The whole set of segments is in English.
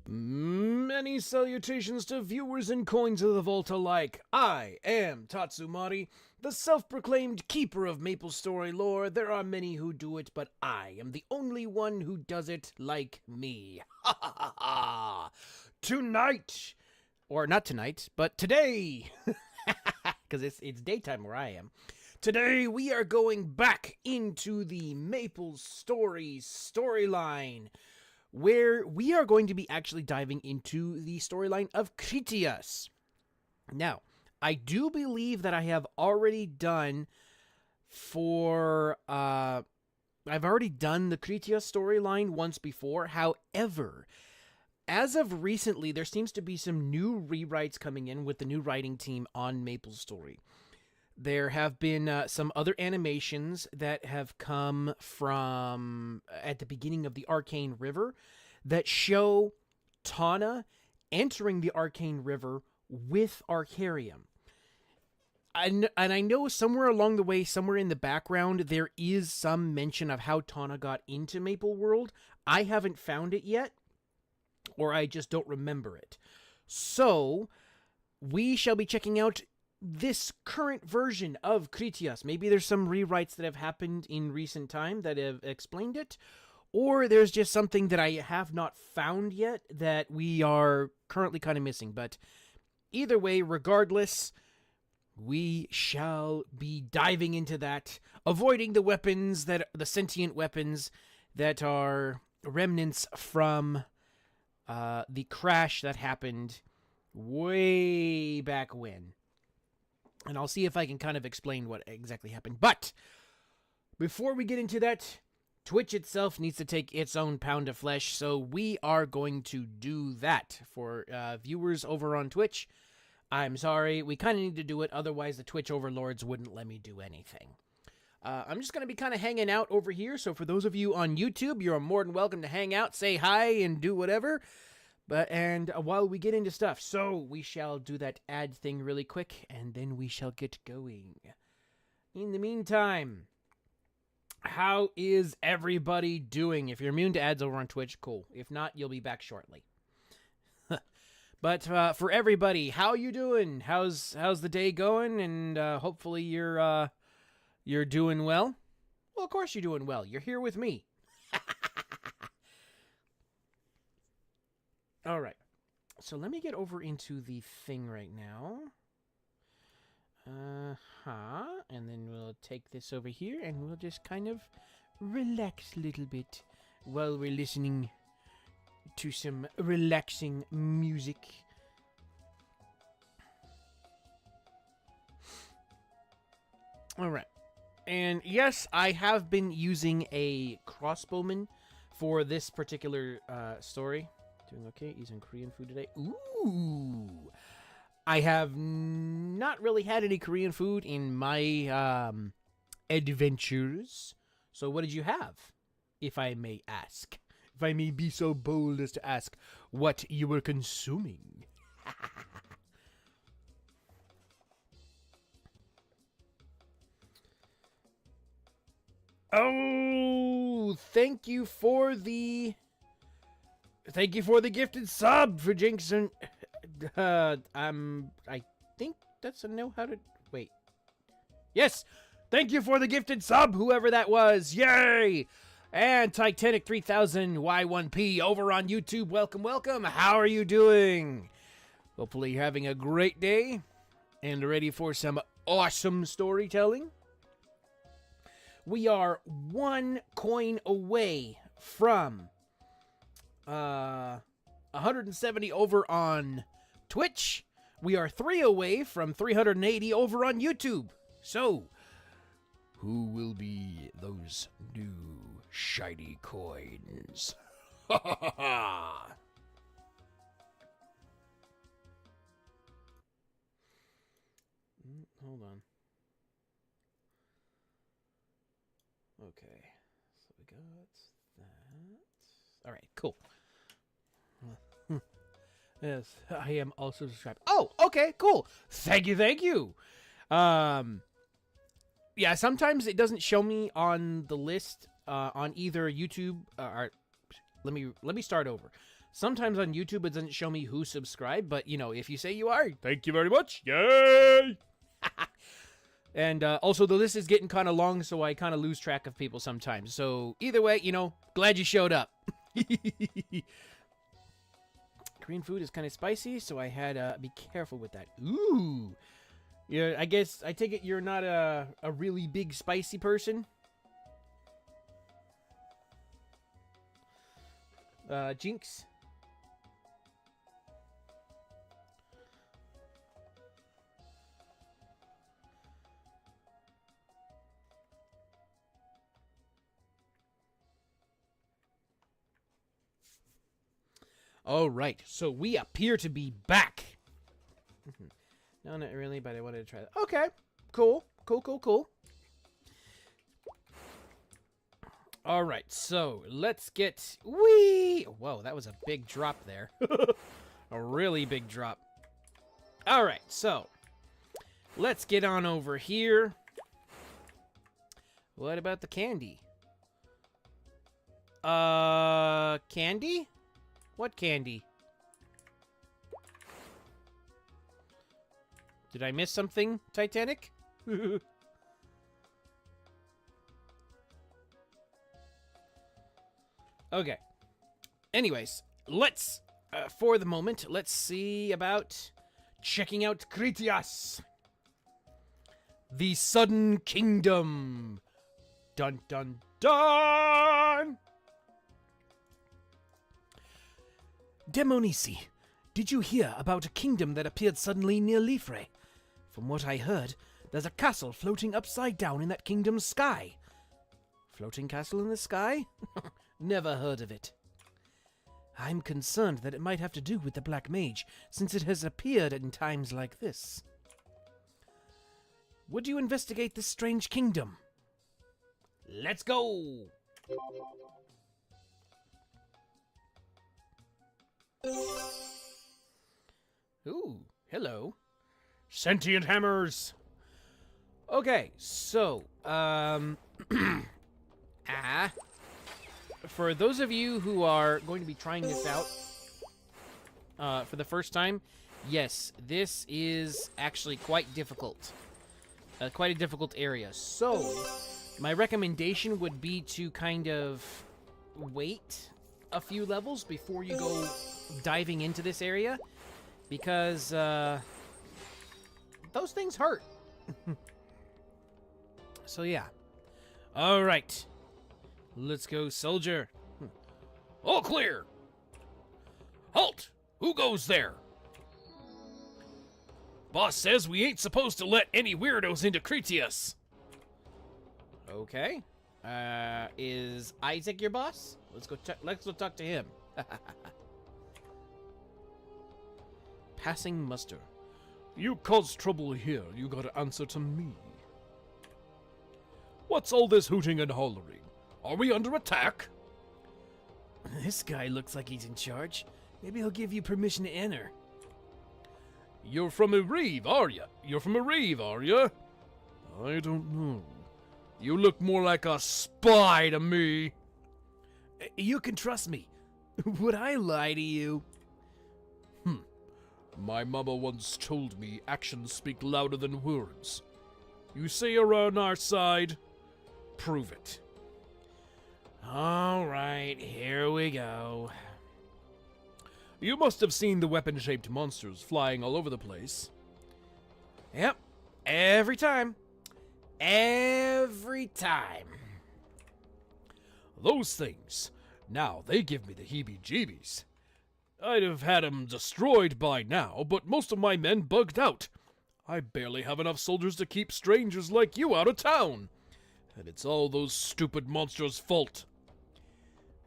Many salutations to viewers and coins of the vault alike. I am Tatsumari, the self-proclaimed keeper of MapleStory lore. There are many who do it, but I am the only one who does it like me. Ha ha ha ha! Tonight, or not tonight, but today, because it's daytime where I am. Today we are going back into the MapleStory storyline, where we are going to be actually diving into the storyline of Kritias. Now, I do believe that I have already done I've already done the Kritias storyline once before. However, as of recently, there seems to be some new rewrites coming in with the new writing team on MapleStory. There have been some other animations that have come from at the beginning of the Arcane River that show Tana entering the Arcane River with Arcarium. And I know somewhere along the way, somewhere in the background, there is some mention of how Tana got into Maple World. I haven't found it yet, or I just don't remember it. So, we shall be checking out this current version of Kritias. Maybe there's some rewrites that have happened in recent time that have explained it, or there's just something that I have not found yet that we are currently kind of missing. But either way, regardless, we shall be diving into that, avoiding the weapons, the sentient weapons that are remnants from the crash that happened way back when. And I'll see if I can kind of explain what exactly happened. But before we get into that, Twitch itself needs to take its own pound of flesh, so we are going to do that. For viewers over on Twitch, I'm sorry, we kind of need to do it, otherwise the Twitch overlords wouldn't let me do anything. I'm just going to be kind of hanging out over here, so for those of you on YouTube, you're more than welcome to hang out, say hi, and do whatever. And while we get into stuff, so we shall do that ad thing really quick, and then we shall get going. In the meantime, how is everybody doing? If you're immune to ads over on Twitch, cool. If not, you'll be back shortly. But for everybody, how you doing? How's the day going? And hopefully you're doing well. Well, of course you're doing well. You're here with me. All right, so let me get over into the thing right now. And then we'll take this over here, and we'll just kind of relax a little bit while we're listening to some relaxing music. All right, and yes, I have been using a crossbowman for this particular story. Doing okay, eating Korean food today. Ooh! I have not really had any Korean food in my adventures. So what did you have, if I may ask? If I may be so bold as to ask what you were consuming. Oh, thank you for the gifted sub for Jinxon. I think that's a know how to wait. Yes, Thank you for the gifted sub, whoever that was. Yay! And Titanic 3000 Y1P over on YouTube. Welcome, welcome. How are you doing? Hopefully you're having a great day and ready for some awesome storytelling. We are 1 coin away from 170 over on Twitch. We are 3 away from 380 over on YouTube. So, who will be those new shiny coins? Ha ha ha ha! Hold on. Okay, so we got that. All right, cool. Yes, I am also subscribed. Oh, okay, cool. Thank you, thank you. Yeah, sometimes it doesn't show me on the list on either YouTube or let me start over. Sometimes on YouTube it doesn't show me who subscribed, but you know, if you say you are, thank you very much. Yay! And also, the list is getting kind of long, so I kind of lose track of people sometimes. So, either way, you know, glad you showed up. Korean food is kind of spicy, so I had to be careful with that. Ooh. Yeah, I guess, I take it you're not a really big spicy person? Jinx? All right, so we appear to be back. No, not really, but I wanted to try that. Okay, cool. All right, so let's get... Whee! Whoa, that was a big drop there. A really big drop. All right, so let's get on over here. What about the candy? Candy? What candy? Did I miss something, Titanic? Okay. Anyways, let's, for the moment, let's see about checking out Kritias. The Sudden Kingdom. Dun dun dun! Demonisi, did you hear about a kingdom that appeared suddenly near Lifre? From what I heard, there's a castle floating upside down in that kingdom's sky. Floating castle in the sky? Never heard of it. I'm concerned that it might have to do with the Black Mage, since it has appeared in times like this. Would you investigate this strange kingdom? Let's go! Ooh, hello. Sentient hammers! Okay, so, for those of you who are going to be trying this out for the first time, yes, this is actually quite difficult. Quite a difficult area. So, my recommendation would be to kind of wait a few levels before you go diving into this area, because those things hurt. So yeah. All right. Let's go, soldier. All clear. Halt! Who goes there? Boss says we ain't supposed to let any weirdos into Kritias. Okay. Is Isaac your boss? Let's go talk to him. Passing muster. You caused trouble here. You gotta answer to me. What's all this hooting and hollering? Are we under attack? This guy looks like he's in charge. Maybe he'll give you permission to enter. You're from a reeve, are ya? You're from a reeve, are ya? I don't know. You look more like a spy to me. You can trust me. Would I lie to you? My mama once told me actions speak louder than words. You say you're on our side. Prove it. Alright, here we go. You must have seen the weapon-shaped monsters flying all over the place. Yep, every time. Every time. Those things. Now they give me the heebie-jeebies. I'd have had 'em destroyed by now, but most of my men bugged out. I barely have enough soldiers to keep strangers like you out of town. And it's all those stupid monsters' fault.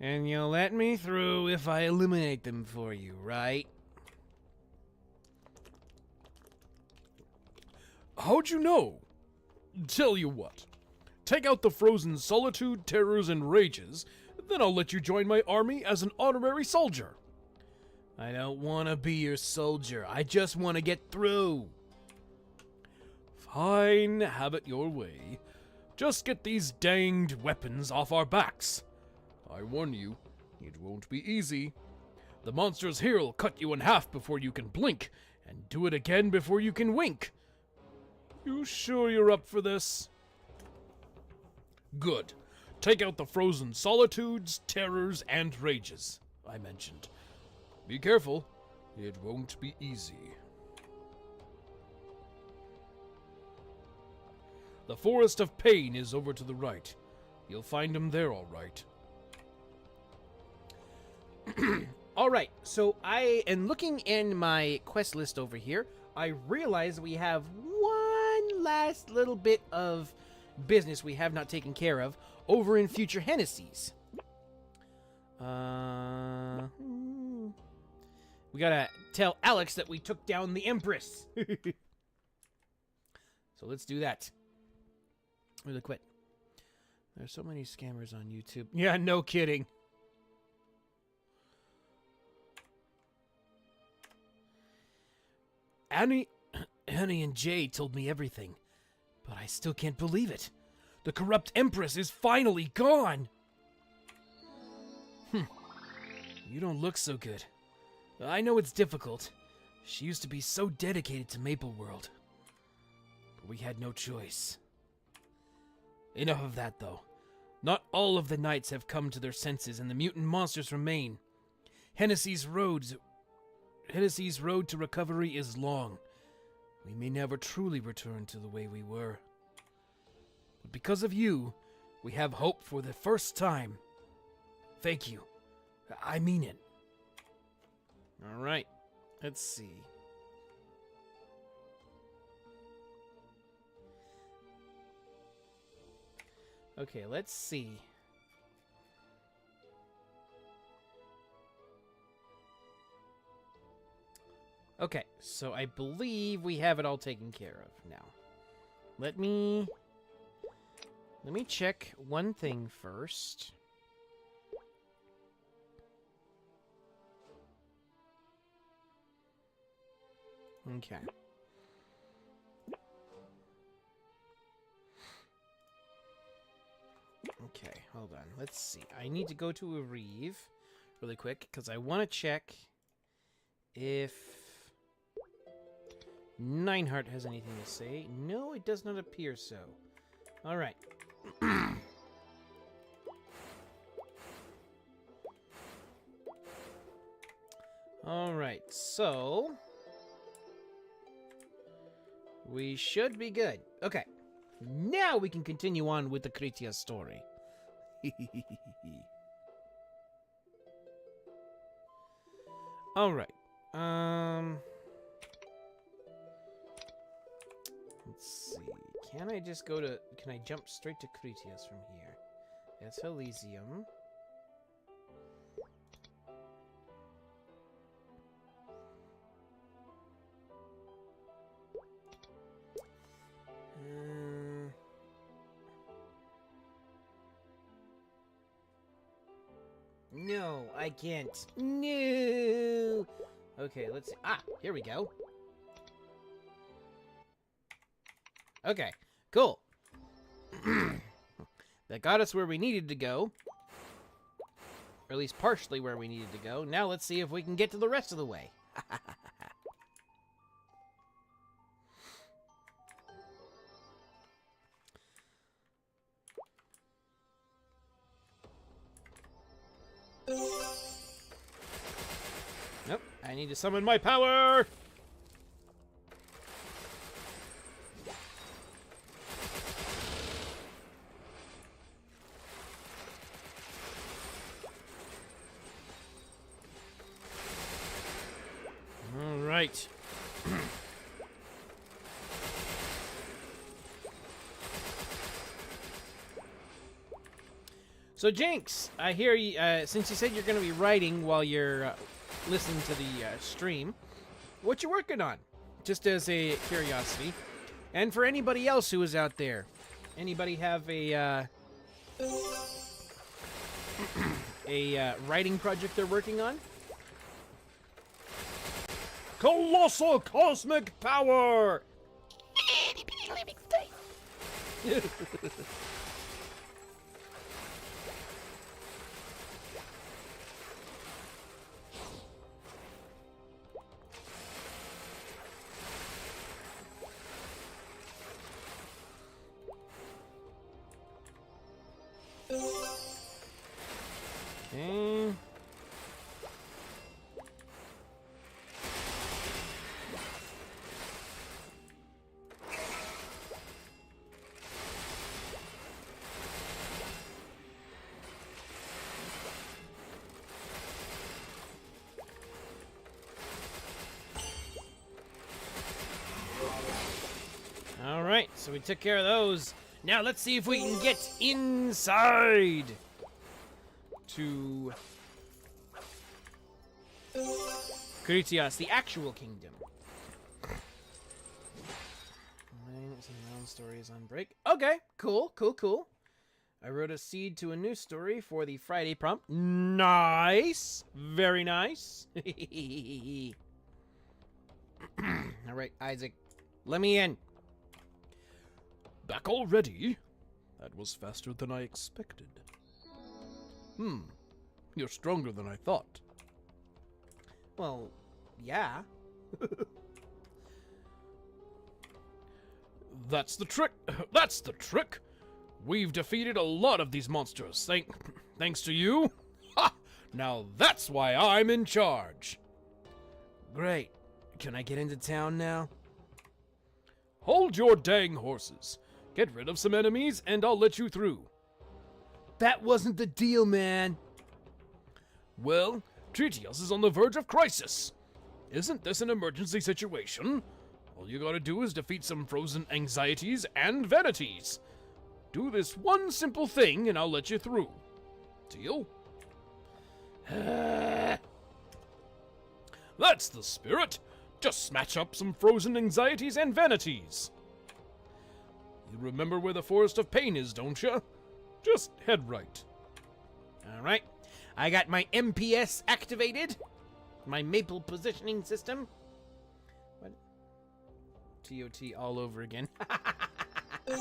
And you'll let me through if I eliminate them for you, right? How'd you know? Tell you what. Take out the frozen solitude, terrors, and rages, then I'll let you join my army as an honorary soldier. I don't want to be your soldier. I just want to get through. Fine, have it your way. Just get these danged weapons off our backs. I warn you, it won't be easy. The monsters here'll cut you in half before you can blink, and do it again before you can wink. You sure you're up for this? Good. Take out the frozen solitudes, terrors, and rages I mentioned. Be careful, it won't be easy. The Forest of Pain is over to the right. You'll find him there all right. Alright, so and looking in my quest list over here, I realize we have one last little bit of business we have not taken care of over in future Hennessy's. We gotta tell Alex that we took down the Empress. So let's do that. Really quick. There's so many scammers on YouTube. Yeah, no kidding. Annie and Jay told me everything, but I still can't believe it. The corrupt Empress is finally gone. You don't look so good. I know it's difficult. She used to be so dedicated to Maple World. But we had no choice. Enough of that, though. Not all of the knights have come to their senses, and the mutant monsters remain. Hennessy's road to recovery is long. We may never truly return to the way we were. But because of you, we have hope for the first time. Thank you. I mean it. All right. Let's see. Okay, let's see. Okay, so I believe we have it all taken care of now. Let me check one thing first. Okay. Okay, hold on. Let's see. I need to go to a Reeve really quick because I want to check if Nineheart has anything to say. No, it does not appear so. All right. All right, so we should be good. Okay. Now we can continue on with the Kritias story. All right. Let's see. Can I just go to... Can I jump straight to Kritias from here? That's Elysium. No, I can't. No. Okay, let's see. Ah, here we go. Okay, cool. That got us where we needed to go. Or at least partially where we needed to go. Now let's see if we can get to the rest of the way. Nope, I need to summon my power! All right. So Jinx, I hear you. Since you said you're going to be writing while you're listening to the stream, what you working on? Just as a curiosity, and for anybody else who is out there, anybody have a writing project they're working on? Colossal cosmic power! Okay. All right, so we took care of those. Now let's see if we can get inside to Kritias, the actual kingdom. Story is on break. Okay, cool. I wrote a seed to a new story for the Friday prompt. Nice, very nice. All right, Isaac, let me in. Back already? That was faster than I expected. You're stronger than I thought. Well, yeah. That's the trick. That's the trick. We've defeated a lot of these monsters, thanks to you. Ha! Now that's why I'm in charge. Great. Can I get into town now? Hold your dang horses. Get rid of some enemies and I'll let you through. That wasn't the deal, man. Well, Kritias is on the verge of crisis. Isn't this an emergency situation? All you gotta do is defeat some frozen anxieties and vanities. Do this one simple thing and I'll let you through. Deal? That's the spirit. Just smash up some frozen anxieties and vanities. You remember where the Forest of Pain is, don't you? Just head right. All right. I got my MPS activated. My Maple Positioning System. What? TOT all over again. A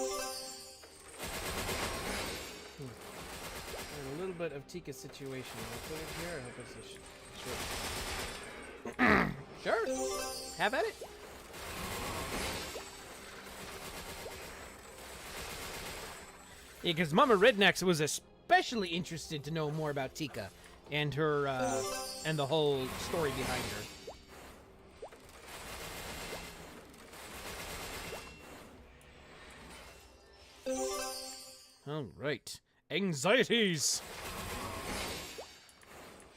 little bit of Tika situation. I'll put it here. I hope it's a short. Sure. Have at it. Yeah, because Mama Rednecks was especially interested to know more about Tika and her, and the whole story behind her. All right. Anxieties.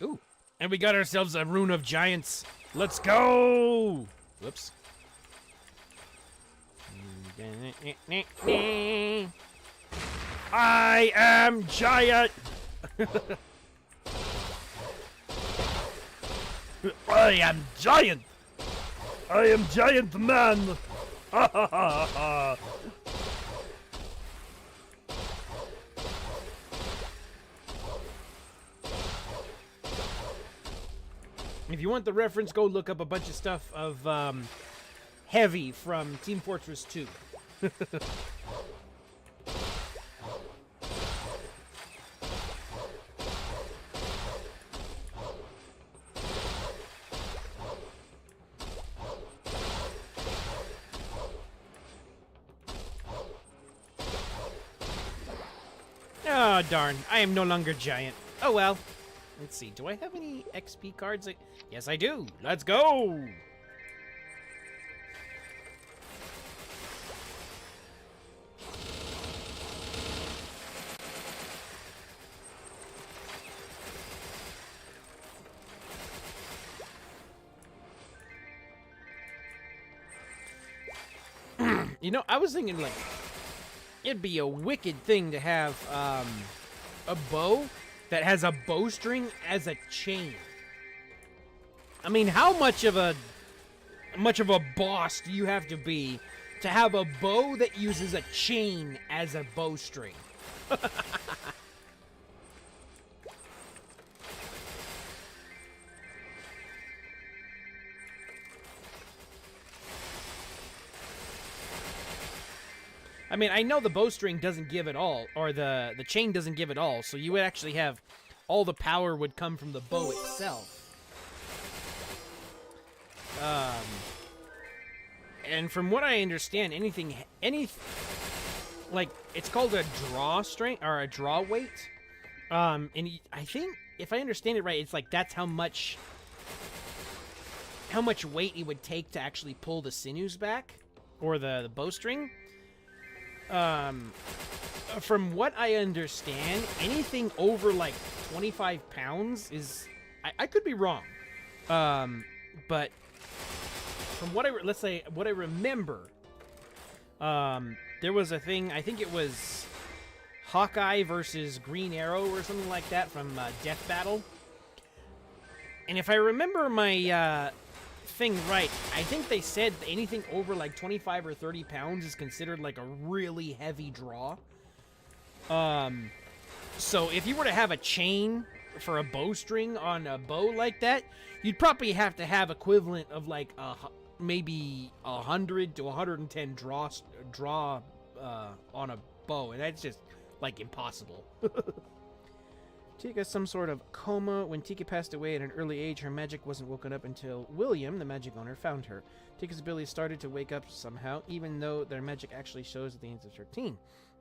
Ooh. And we got ourselves a Rune of Giants. Let's go! Whoops. I am giant! I am giant! I am giant man! Ha ha ha ha! If you want the reference, go look up a bunch of stuff of Heavy from Team Fortress 2. Oh, darn. I am no longer giant. Oh, well. Let's see. Do I have any XP cards? Yes, I do. Let's go. You know, I was thinking, like, it'd be a wicked thing to have a bow that has a bowstring as a chain. I mean, how much of a boss do you have to be to have a bow that uses a chain as a bowstring? I mean, I know the bowstring doesn't give it all, or the chain doesn't give it all, so you would actually have all the power would come from the bow itself. And from what I understand, like, it's called a draw strength, or a draw weight. And I think, if I understand it right, it's like that's how much weight it would take to actually pull the sinews back, or the bowstring. From what I understand, anything over like 25 pounds is, I could be wrong, but from what what I remember, there was a thing, I think it was Hawkeye versus Green Arrow or something like that from Death Battle, and if I remember my thing right, I think they said anything over like 25 or 30 pounds is considered like a really heavy draw. So if you were to have a chain for a bowstring on a bow like that, you'd probably have to have equivalent of like maybe 100 to 110 draw on a bow, and that's just like impossible. Tika some sort of coma. When Tika passed away at an early age, her magic wasn't woken up until William, the magic owner, found her. Tika's ability started to wake up somehow, even though their magic actually shows at the age of 13.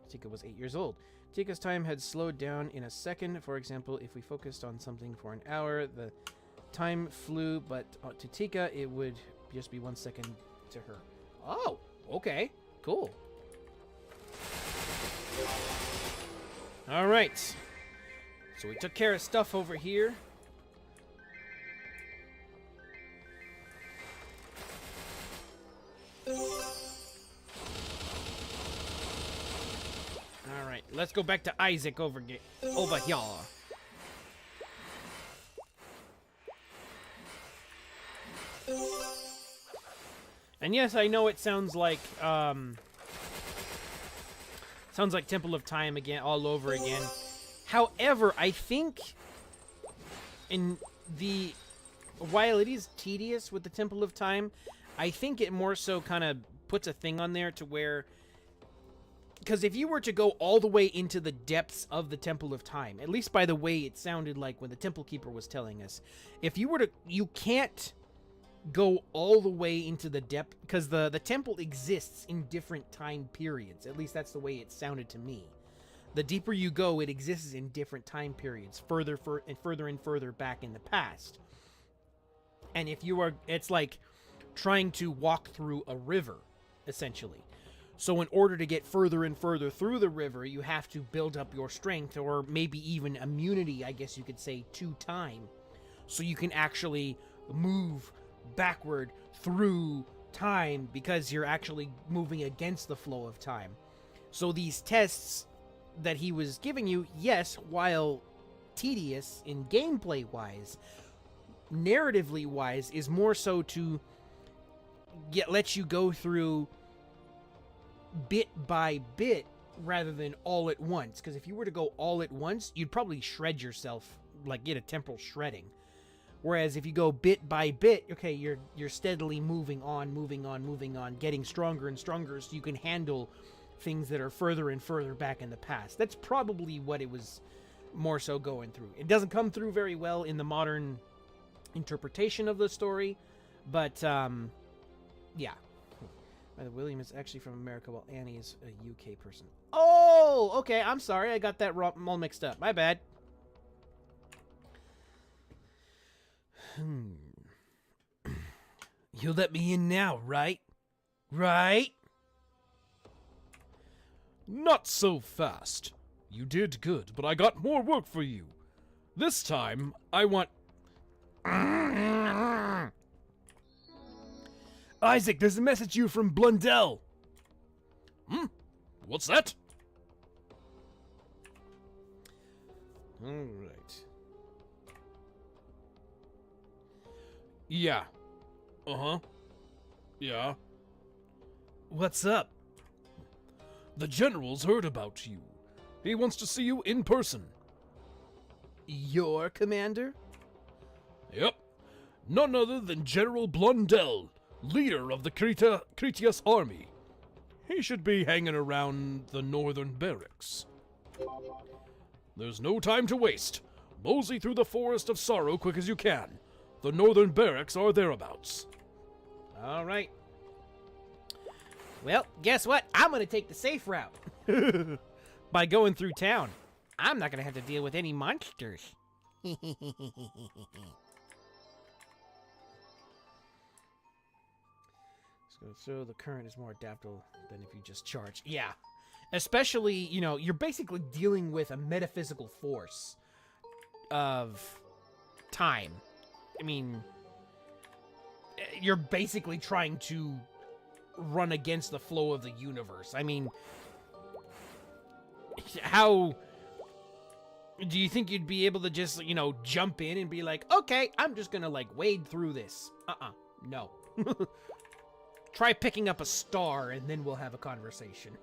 Tika was 8 years old. Tika's time had slowed down in a second. For example, if we focused on something for an hour, the time flew, but to Tika, it would just be 1 second to her. Oh, okay. Cool. All right. So we took care of stuff over here. Alright, let's go back to Isaac over here. And yes, I know it sounds like Temple of Time again, all over again. However, I think while it is tedious with the Temple of Time, I think it more so kind of puts a thing on there to where, because if you were to go all the way into the depths of the Temple of Time, at least by the way it sounded like when the Temple Keeper was telling us, you can't go all the way into the depth, because the temple exists in different time periods. At least that's the way it sounded to me. The deeper you go, it exists in different time periods, further and further back in the past. And it's like trying to walk through a river, essentially. So in order to get further and further through the river, you have to build up your strength, or maybe even immunity, I guess you could say, to time. So you can actually move backward through time, because you're actually moving against the flow of time. So these tests that he was giving you, yes, while tedious in gameplay wise, narratively wise, is more so to let you go through bit by bit rather than all at once. Because if you were to go all at once, you'd probably shred yourself, like get a temporal shredding. Whereas if you go bit by bit, okay, you're steadily moving on, getting stronger and stronger, so you can handle things that are further and further back in the past. That's probably what it was more so going through. It doesn't come through very well in the modern interpretation of the story, but yeah. By the way, William is actually from America, while Annie is a UK person. Oh, okay, I'm sorry, I got that all mixed up. My bad. You'll let me in now, right? Right? Not so fast. You did good, but I got more work for you. This time, I want... Isaac, there's a message to you from Blundell. What's that? Alright. Yeah. Uh-huh. Yeah. What's up? The general's heard about you. He wants to see you in person. Your commander? Yep. None other than General Blundell, leader of the Kritias army. He should be hanging around the northern barracks. There's no time to waste. Mosey through the forest of sorrow quick as you can. The northern barracks are thereabouts. Alright. Well, guess what? I'm gonna take the safe route. By going through town. I'm not gonna have to deal with any monsters. So the current is more adaptable than if you just charge. Yeah. Especially, you know, you're basically dealing with a metaphysical force of time. I mean, you're basically trying to run against the flow of the universe. I mean, how do you think you'd be able to just, you know, jump in and be like, okay, I'm just gonna, like, wade through this? No. Try picking up a star, and then we'll have a conversation.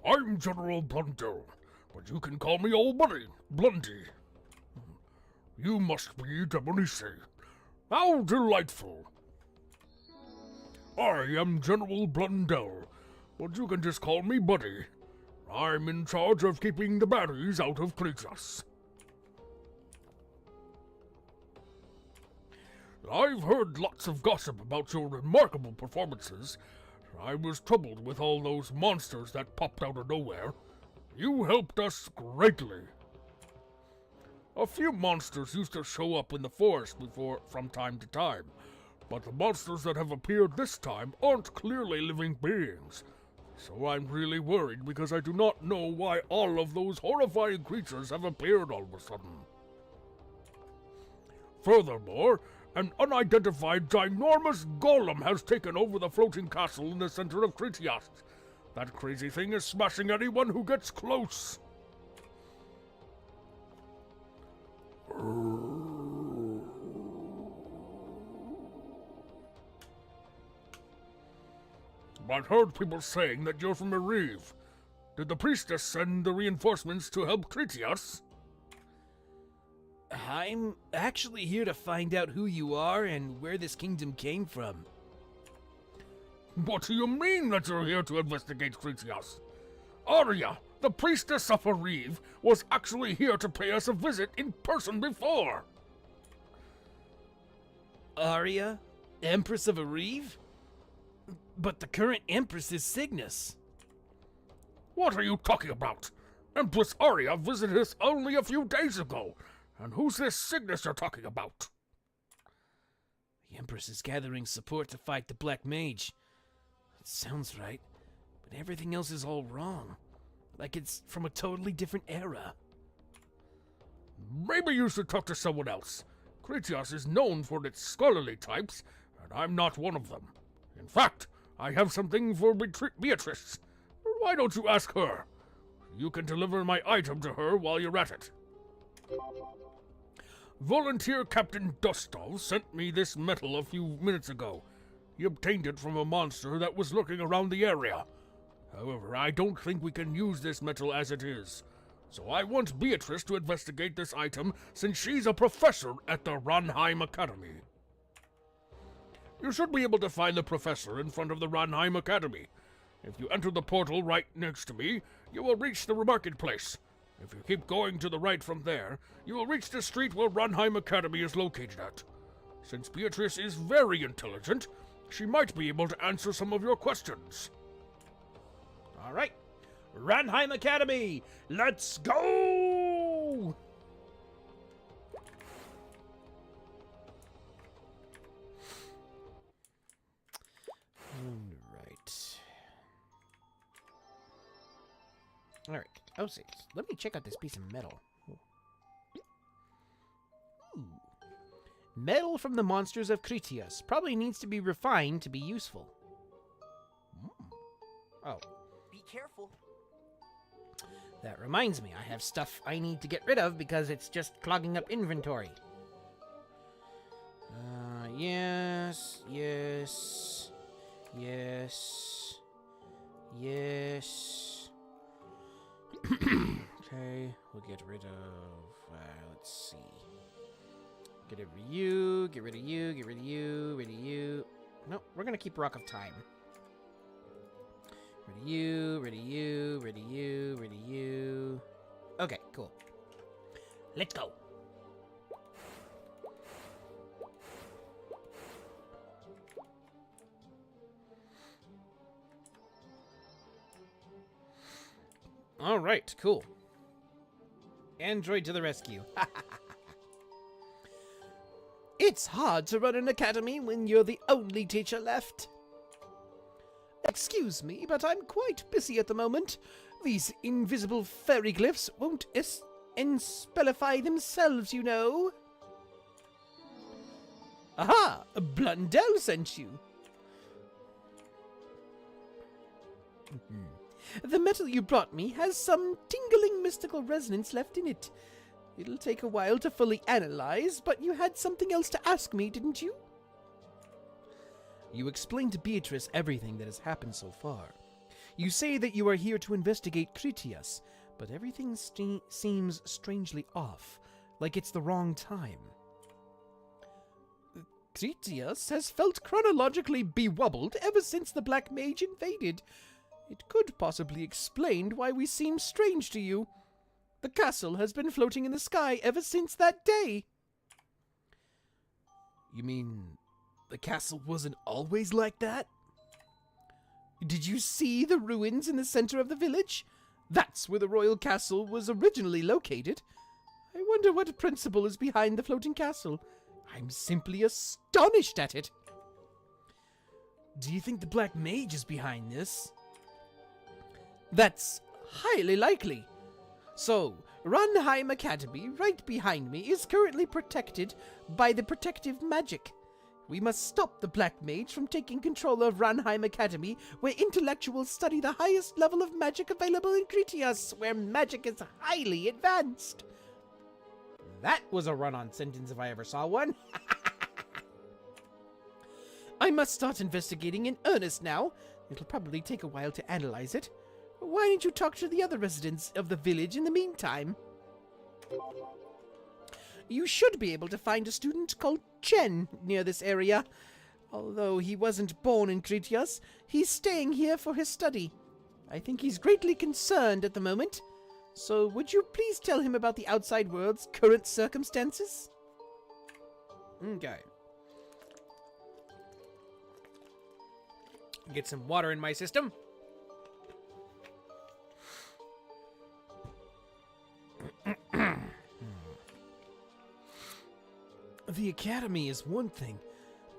I'm General Blundell, but you can call me old buddy, Blundy. You must be Debonice. How delightful. I am General Blundell, but you can just call me Buddy. I'm in charge of keeping the baddies out of Kritias. I've heard lots of gossip about your remarkable performances. I was troubled with all those monsters that popped out of nowhere. You helped us greatly. A few monsters used to show up in the forest from time to time, but the monsters that have appeared this time aren't clearly living beings. So I'm really worried because I do not know why all of those horrifying creatures have appeared all of a sudden. Furthermore, an unidentified ginormous golem has taken over the floating castle in the center of Kritias. That crazy thing is smashing anyone who gets close. I've heard people saying that you're from Erive. Did the priestess send the reinforcements to help Kritias? I'm actually here to find out who you are and where this kingdom came from. What do you mean that you're here to investigate Kritias? Arya, the priestess of Erive, was actually here to pay us a visit in person before. Arya? Empress of Erive? But the current Empress is Cygnus. What are you talking about? Empress Arya visited us only a few days ago. And who's this Cygnus you're talking about? The Empress is gathering support to fight the Black Mage. That sounds right, but everything else is all wrong. Like it's from a totally different era. Maybe you should talk to someone else. Kritias is known for its scholarly types, and I'm not one of them. In fact, I have something for Beatrice. Why don't you ask her? You can deliver my item to her while you're at it. Volunteer Captain Dustov sent me this metal a few minutes ago. He obtained it from a monster that was lurking around the area. However, I don't think we can use this metal as it is. So I want Beatrice to investigate this item since she's a professor at the Ranheim Academy. You should be able to find the professor in front of the Ranheim Academy. If you enter the portal right next to me, you will reach the marketplace. If you keep going to the right from there, you will reach the street where Ranheim Academy is located at. Since Beatrice is very intelligent, She might be able to answer some of your questions. All right. Ranheim Academy, let's go! All right. Oh, see. Let me check out this piece of metal. Ooh. Metal from the monsters of Kritias. Probably needs to be refined to be useful. Oh. Be careful. That reminds me, I have stuff I need to get rid of because it's just clogging up inventory. Yes, yes, yes, yes. Okay, we'll get rid of, let's see. Get rid of you, get rid of you, get rid of you, rid of you. Nope, we're gonna keep Rock of Time. Rid of you, rid of you, rid of you, rid of you. Okay, cool. Let's go. All right, cool. Android to the rescue. It's hard to run an academy when you're the only teacher left. Excuse me, but I'm quite busy at the moment. These invisible fairy glyphs won't enspellify themselves, you know. Aha! Blundell sent you. The metal you brought me has some tingling mystical resonance left in it. It'll take a while to fully analyze, but you had something else to ask me, didn't you? You explained to Beatrice everything that has happened so far. You say that you are here to investigate Kritias, but everything seems strangely off, like it's the wrong time. Kritias has felt chronologically bewobbled ever since the Black Mage invaded. It could possibly explain why we seem strange to you. The castle has been floating in the sky ever since that day. You mean the castle wasn't always like that? Did you see the ruins in the center of the village? That's where the royal castle was originally located. I wonder what principle is behind the floating castle. I'm simply astonished at it. Do you think the Black Mage is behind this? That's highly likely. So, Ranheim Academy, right behind me, is currently protected by the protective magic. We must stop the Black Mage from taking control of Ranheim Academy, where intellectuals study the highest level of magic available in Kritias, where magic is highly advanced. That was a run-on sentence if I ever saw one. I must start investigating in earnest now. It'll probably take a while to analyze it. Why didn't you talk to the other residents of the village in the meantime? You should be able to find a student called Chen near this area. Although he wasn't born in Kritias, he's staying here for his study. I think he's greatly concerned at the moment. So would you please tell him about the outside world's current circumstances? Okay. Get some water in my system. The academy is one thing,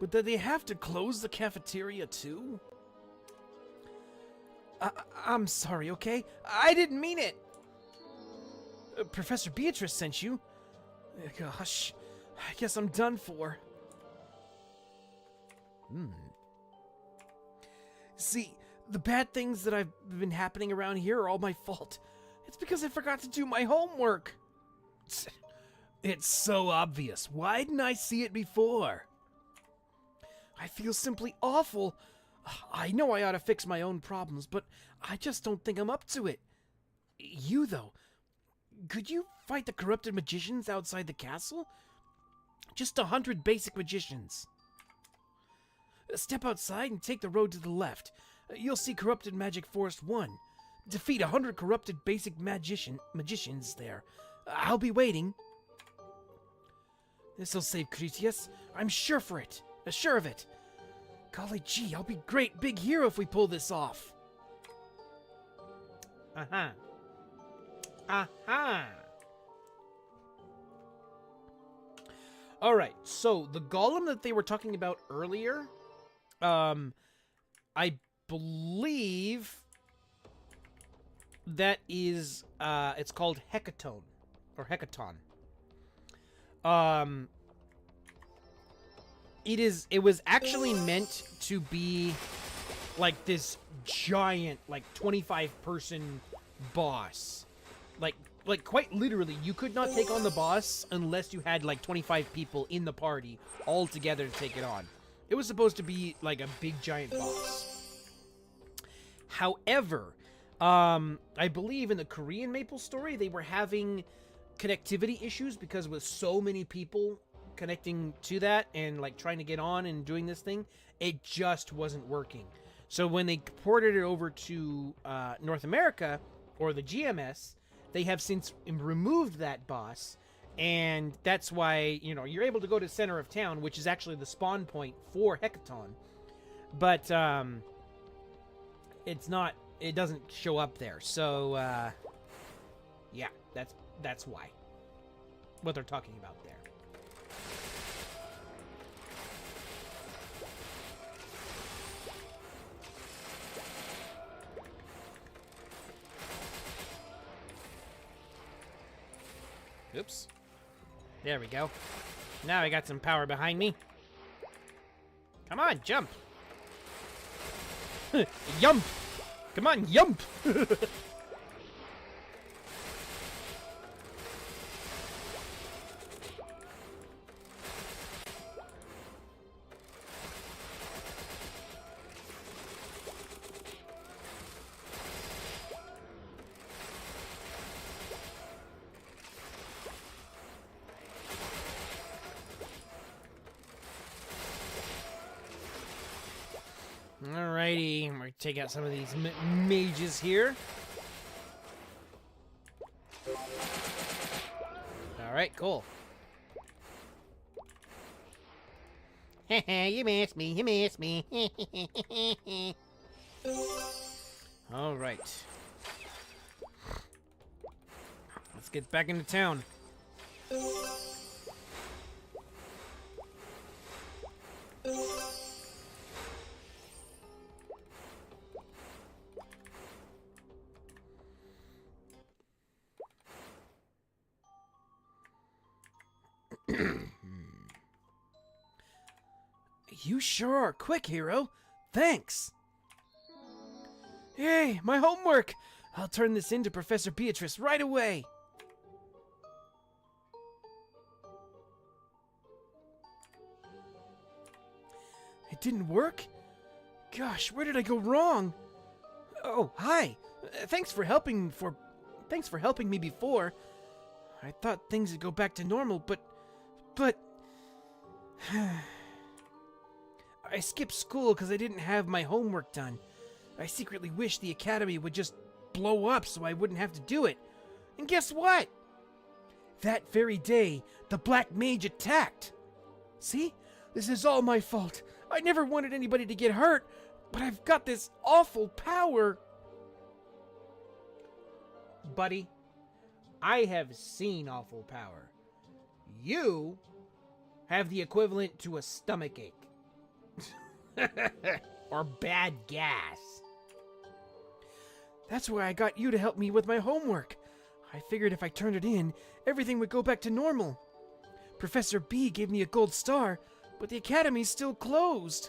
but do they have to close the cafeteria too? I'm sorry, okay? I didn't mean it! Professor Beatrice sent you? Gosh, I guess I'm done for. See, the bad things that have been happening around here are all my fault. It's because I forgot to do my homework. It's so obvious. Why didn't I see it before? I feel simply awful. I know I ought to fix my own problems, but I just don't think I'm up to it. You, though, could you fight the corrupted magicians outside the castle? Just 100 basic magicians. Step outside and take the road to the left. You'll see Corrupted Magic Forest 1. Defeat 100 corrupted basic magicians there. I'll be waiting. This'll save Kritias. I'm sure of it. Golly gee, I'll be great big hero if we pull this off. Uh-huh. Uh-huh. Alright, so the golem that they were talking about earlier, I believe that is, it's called Hecaton, or Hecaton. It was actually meant to be like this giant, like 25-person boss. Like quite literally, you could not take on the boss unless you had like 25 people in the party all together to take it on. It was supposed to be like a big giant boss. However, I believe in the Korean MapleStory, they were having connectivity issues because with so many people connecting to that and like trying to get on and doing this thing, it just wasn't working. So when they ported it over to North America, or the GMS, they have since removed that boss, and that's why, you know, you're able to go to center of town, which is actually the spawn point for Hecaton, but it doesn't show up there. So yeah, that's why, what they're talking about there. Oops. There we go. Now I got some power behind me. Come on, jump. Yump. Come on, yump. Alrighty, we're gonna take out some of these mages here. Alright, cool. You missed me, you missed me. Alright. Let's get back into town. You sure are quick, hero. Thanks. Hey, my homework. I'll turn this in to Professor Beatrice right away. It didn't work? Gosh, where did I go wrong? Oh, hi. Thanks for helping me before. I thought things would go back to normal, but I skipped school because I didn't have my homework done. I secretly wish the academy would just blow up so I wouldn't have to do it. And guess what? That very day, the Black Mage attacked. See? This is all my fault. I never wanted anybody to get hurt, but I've got this awful power. Buddy, I have seen awful power. You have the equivalent to a stomachache. Or bad gas. That's why I got you to help me with my homework. I figured if I turned it in, everything would go back to normal. Professor B gave me a gold star, but the academy's still closed.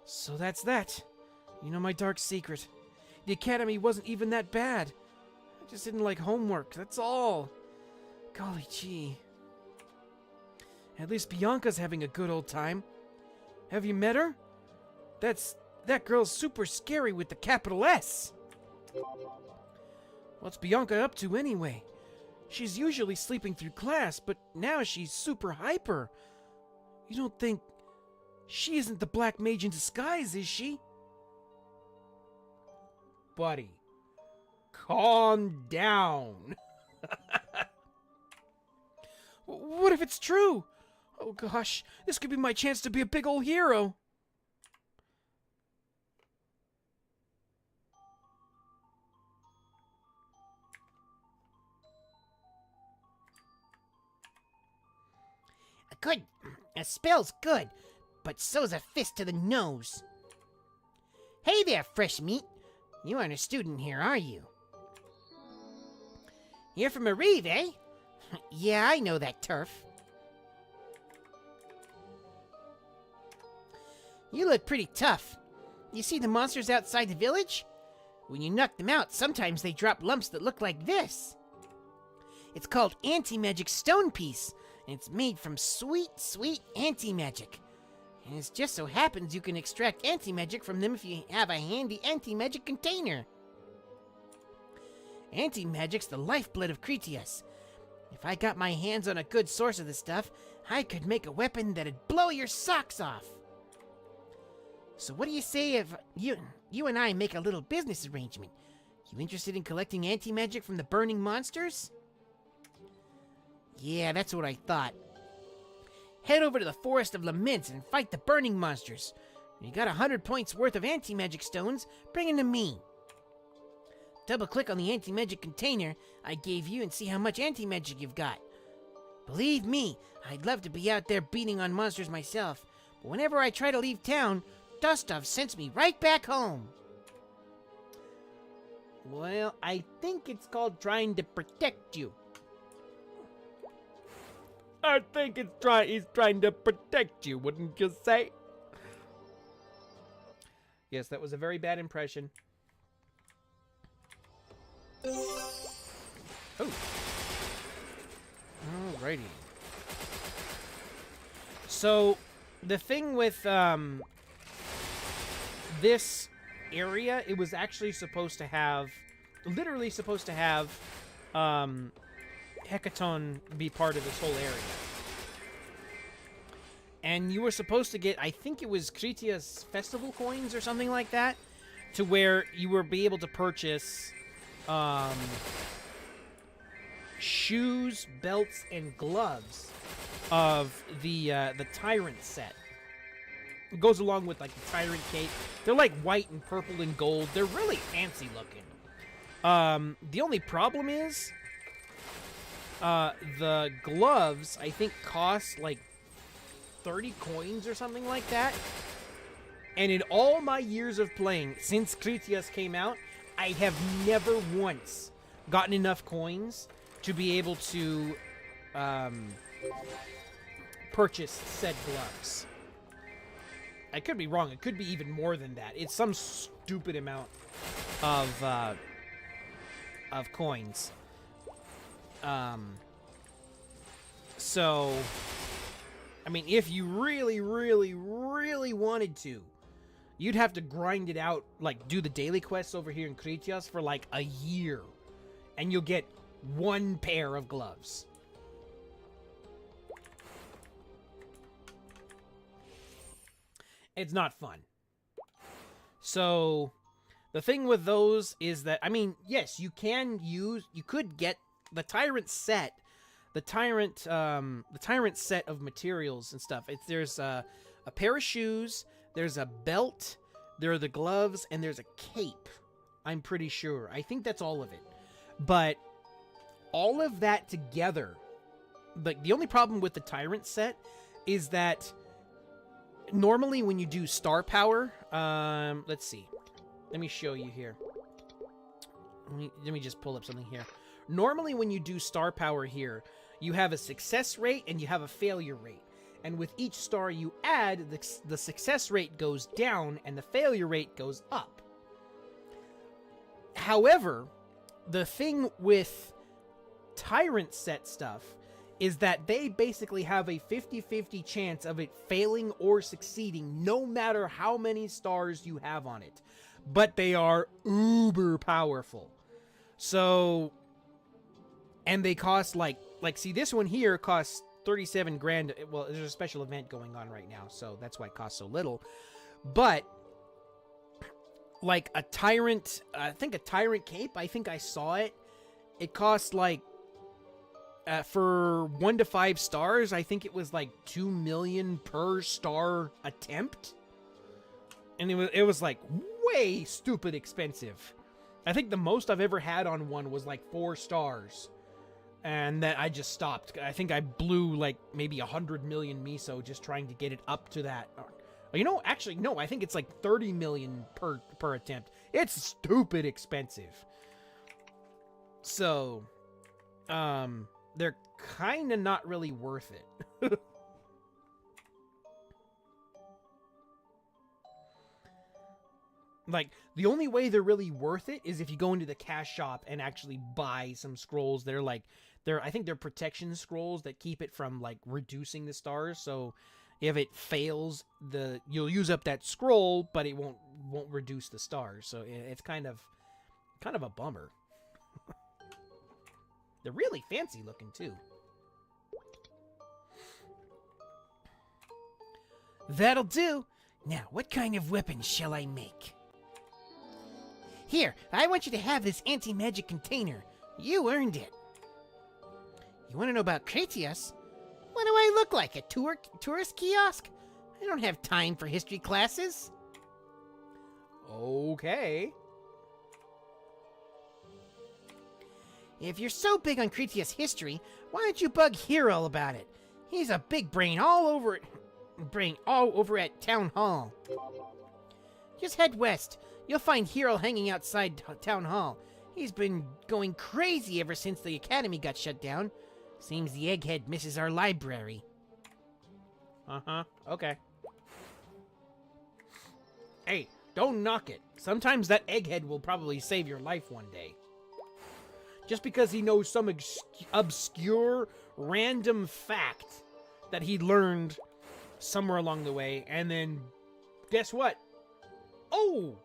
So that's that. You know my dark secret. The academy wasn't even that bad. I just didn't like homework, that's all. Golly gee. At least Bianca's having a good old time. Have you met her? That girl's super scary with the capital S. What's Bianca up to anyway? She's usually sleeping through class, but now she's super hyper. You don't think she isn't the Black Mage in disguise, is she? Buddy, calm down. What if it's true? Oh gosh, this could be my chance to be a big old hero. good. It smells good, but so's a fist to the nose. Hey there, fresh meat. You aren't a student here, are you? You're from Areve, eh? Yeah, I know that turf. You look pretty tough. You see the monsters outside the village? When you knock them out, sometimes they drop lumps that look like this. It's called anti-magic stone piece, and it's made from sweet, sweet anti-magic. And it just so happens you can extract anti-magic from them if you have a handy anti-magic container. Anti-magic's the lifeblood of Kritias. If I got my hands on a good source of the stuff, I could make a weapon that'd blow your socks off. So what do you say if you and I make a little business arrangement? You interested in collecting anti-magic from the burning monsters? Yeah, that's what I thought. Head over to the Forest of Laments and fight the burning monsters. When you got 100 points worth of anti-magic stones, bring them to me. Double-click on the anti-magic container I gave you and see how much anti-magic you've got. Believe me, I'd love to be out there beating on monsters myself, but whenever I try to leave town, Dustov sends me right back home. Well, I think it's called trying to protect you. I think he's trying to protect you, wouldn't you say? Yes, that was a very bad impression. Oh. Alrighty. So, the thing with, this area, it was actually supposed to have, literally supposed to have, Hecaton be part of this whole area. And you were supposed to get, I think it was Kritias festival coins or something like that, to where you were be able to purchase shoes, belts, and gloves of the Tyrant set. It goes along with like the Tyrant cape. They're like white and purple and gold. They're really fancy looking. The only problem is the gloves, I think, cost like 30 coins or something like that. And in all my years of playing, since Kritias came out, I have never once gotten enough coins to be able to purchase said gloves. I could be wrong. It could be even more than that. It's some stupid amount of coins. So, I mean, if you really, really, really wanted to, you'd have to grind it out, like, do the daily quests over here in Kritias for, like, a year. And you'll get one pair of gloves. It's not fun. So, the thing with those is that, I mean, yes, you could get the Tyrant set, the Tyrant set of materials and stuff. There's a pair of shoes, there's a belt, there are the gloves, and there's a cape. I'm pretty sure. I think that's all of it. But all of that together, the only problem with the Tyrant set is that normally when you do star power, let's see. Let me show you here. Let me just pull up something here. Normally when you do star power here, you have a success rate and you have a failure rate. And with each star you add, the success rate goes down and the failure rate goes up. However, the thing with Tyrant set stuff is that they basically have a 50-50 chance of it failing or succeeding no matter how many stars you have on it. But they are uber powerful. So, and they cost like see, this one here costs 37 grand. Well, there's a special event going on right now, so that's why it costs so little. But like a Tyrant, I think a Tyrant cape, I think I saw it. It costs like, for 1 to 5 stars, I think it was like 2 million per star attempt. And it was like way stupid expensive. I think the most I've ever had on one was like 4 stars. And then I just stopped. I think I blew like maybe 100 million miso just trying to get it up to that. You know, actually, no, I think it's like 30 million per attempt. It's stupid expensive. So, they're kind of not really worth it. Like, the only way they're really worth it is if you go into the cash shop and actually buy some scrolls. They're like, I think they're protection scrolls that keep it from like reducing the stars. So if it fails, you'll use up that scroll, but it won't reduce the stars. So it's kind of a bummer. They're really fancy looking too. That'll do. Now, what kind of weapon shall I make? Here, I want you to have this anti-magic container. You earned it. You want to know about Kritias? What do I look like, a tourist kiosk? I don't have time for history classes. Okay. If you're so big on Kritias history, why don't you bug Hero about it? He's a big brain all over at Town Hall. Just head west. You'll find Hero hanging outside Town Hall. He's been going crazy ever since the academy got shut down. Seems the Egghead misses our library. Uh-huh. Okay. Hey, don't knock it. Sometimes that Egghead will probably save your life one day. Just because he knows some obscure, random fact that he learned somewhere along the way, and then, guess what? Oh!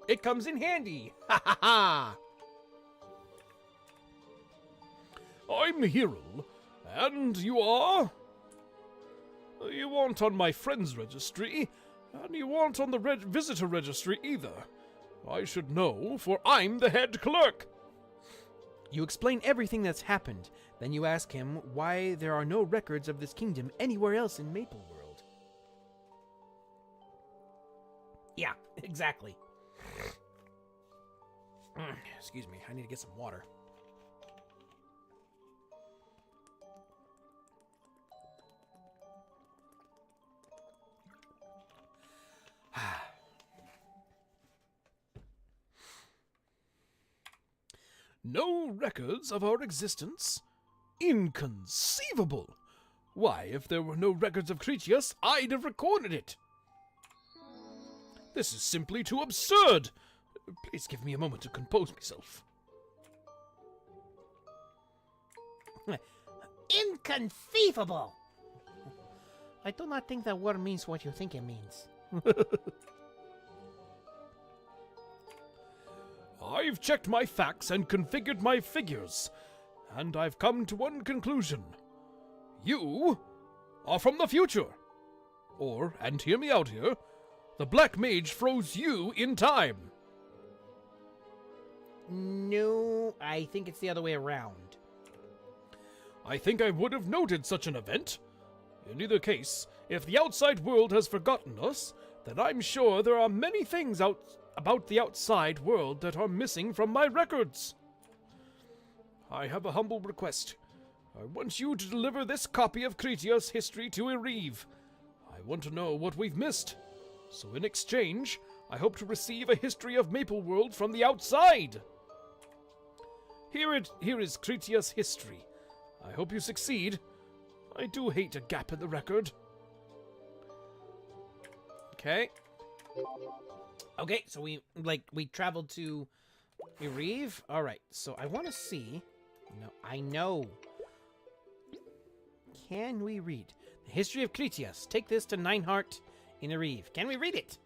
It comes in handy! Ha ha ha! I'm Hero, and you are? You aren't on my friends registry, and you aren't on the visitor registry either. I should know, for I'm the head clerk. You explain everything that's happened. Then you ask him why there are no records of this kingdom anywhere else in Maple World. Yeah, exactly. Excuse me, I need to get some water. No records of our existence? Inconceivable! Why, if there were no records of Kritias, I'd have recorded it. This is simply too absurd. Please give me a moment to compose myself. Inconceivable! I do not think that word means what you think it means. I've checked my facts and configured my figures, and I've come to one conclusion. You are from the future. Or, and hear me out here, the Black Mage froze you in time. No, I think it's the other way around. I think I would have noted such an event. In either case, if the outside world has forgotten us, then I'm sure there are many things about the outside world that are missing from my records. I have a humble request. I want you to deliver this copy of Kritias' history to Erive. I want to know what we've missed. So in exchange, I hope to receive a history of Maple World from the outside. Here is Kritias' history. I hope you succeed. I do hate a gap in the record. Okay. Okay, so we traveled to Erive. All right, so I want to see. No, I know. Can we read the history of Kritias? Take this to Nineheart in Erive. Can we read it?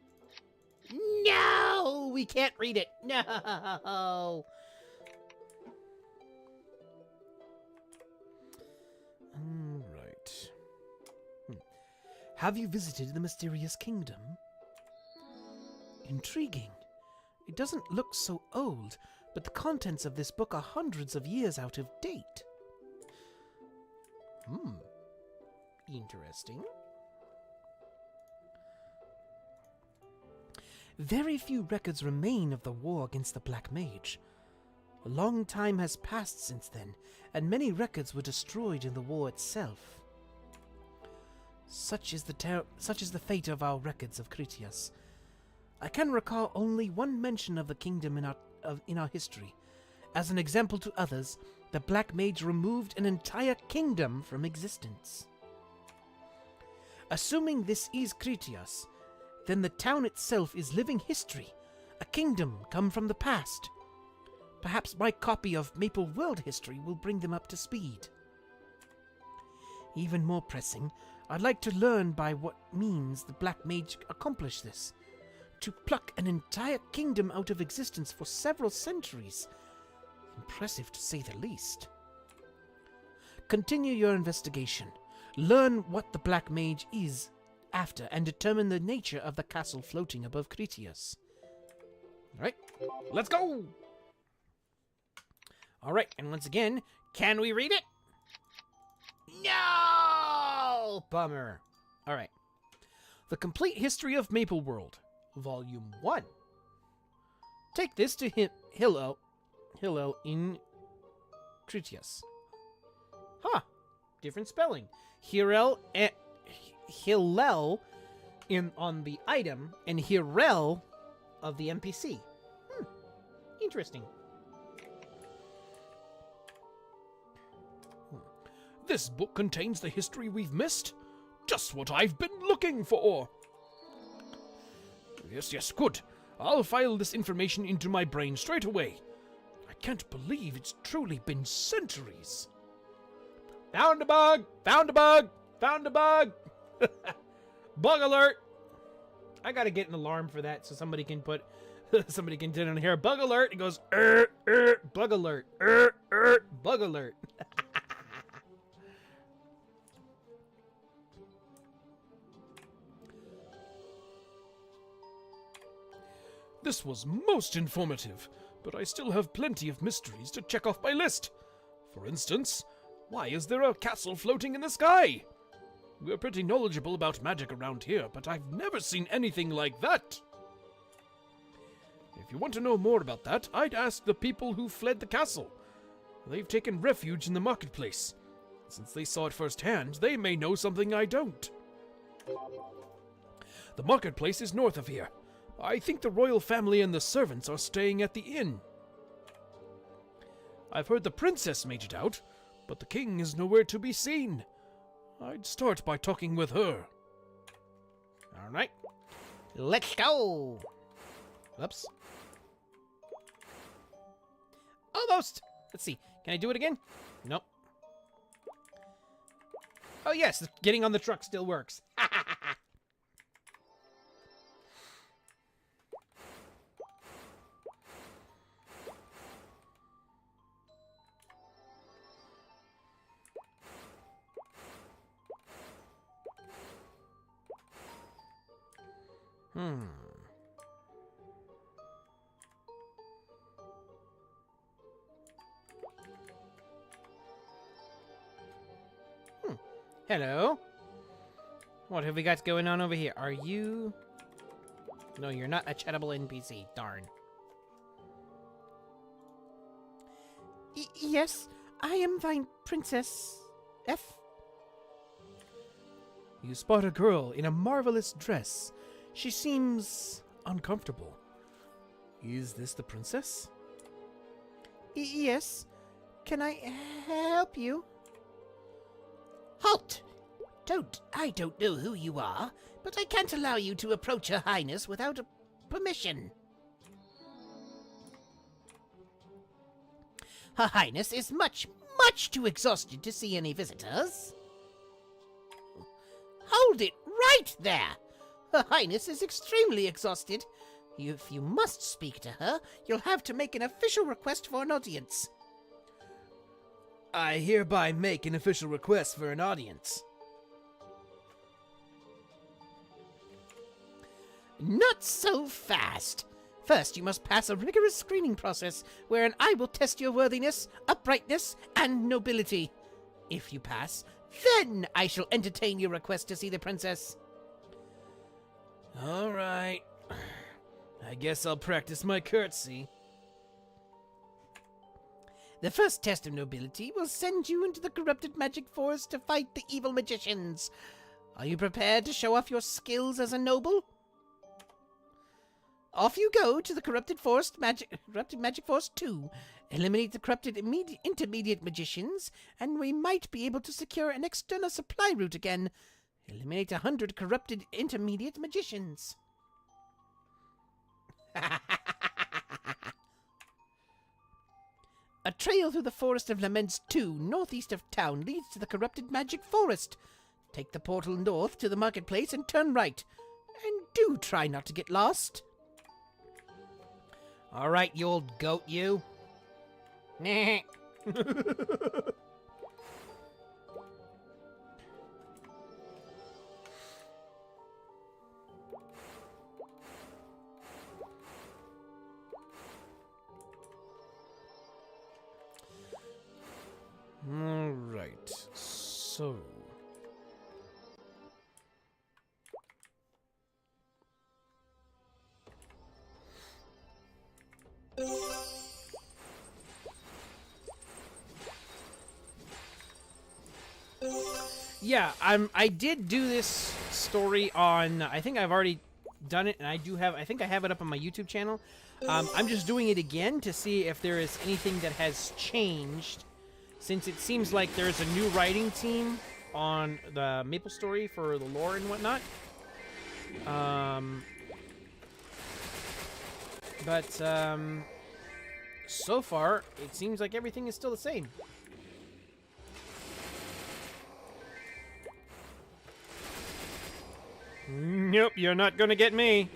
No, we can't read it. No. Right. Have you visited the mysterious kingdom? Intriguing. It doesn't look so old, but the contents of this book are hundreds of years out of date. Interesting. Very few records remain of the war against the Black Mage. A long time has passed since then, and many records were destroyed in the war itself. Such is the fate of our records of Kritias. I can recall only one mention of the kingdom in our history. As an example to others, the Black Mage removed an entire kingdom from existence. Assuming this is Kritias, then the town itself is living history, a kingdom come from the past. Perhaps my copy of Maple World history will bring them up to speed. Even more pressing, I'd like to learn by what means the Black Mage accomplished this. To pluck an entire kingdom out of existence for several centuries. Impressive to say the least. Continue your investigation. Learn what the Black Mage is after and determine the nature of the castle floating above Kritias. Alright, let's go! Alright, and once again, can we read it? No! Bummer. Alright. The Complete History of Maple World, Volume 1. Take this to Hillel in Kritias. Huh. Different spelling. Hillel on the item and Hirel of the NPC. Interesting. This book contains the history we've missed. Just what I've been looking for. Yes, good. I'll file this information into my brain straight away. I can't believe it's truly been centuries. Found a bug! Found a bug! Found a bug! Bug alert! I gotta get an alarm for that so somebody can put... somebody can turn on here. Bug alert! It goes... bug alert! Bug alert! This was most informative, but I still have plenty of mysteries to check off my list. For instance, why is there a castle floating in the sky? We're pretty knowledgeable about magic around here, but I've never seen anything like that. If you want to know more about that, I'd ask the people who fled the castle. They've taken refuge in the marketplace. Since they saw it firsthand, they may know something I don't. The marketplace is north of here. I think the royal family and the servants are staying at the inn. I've heard the princess made it out, but the king is nowhere to be seen. I'd start by talking with her. Alright. Let's go! Oops. Almost! Let's see. Can I do it again? Nope. Oh yes, getting on the truck still works. Hello. What have we got going on over here? Are you... No, you're not a chattable NPC. Darn. Yes, I am thine princess, F. You spot a girl in a marvelous dress. She seems uncomfortable. Is this the princess? Yes. Can I help you? Halt! I don't know who you are, but I can't allow you to approach Her Highness without permission. Her Highness is much too exhausted to see any visitors. Hold it right there! Her Highness is extremely exhausted. If you must speak to her, you'll have to make an official request for an audience. I hereby make an official request for an audience. Not so fast. First, you must pass a rigorous screening process wherein I will test your worthiness, uprightness, and nobility. If you pass, then I shall entertain your request to see the princess. All right. I guess I'll practice my curtsy. The first test of nobility will send you into the corrupted magic forest to fight the evil magicians. Are you prepared to show off your skills as a noble? Off you go to the corrupted magic forest 2. Eliminate the corrupted intermediate magicians, and we might be able to secure an external supply route again. Eliminate 100 corrupted intermediate magicians. A trail through the Forest of Laments 2, northeast of town, leads to the corrupted magic forest. Take the portal north to the marketplace and turn right. And do try not to get lost. All right, you old goat, you. Nah. All right, so... Yeah, I did do this story on, I think I've already done it, and I think I have it up on my YouTube channel. I'm just doing it again to see if there is anything that has changed, since it seems like there's a new writing team on the MapleStory for the lore and whatnot. So far, it seems like everything is still the same. Nope, you're not gonna get me.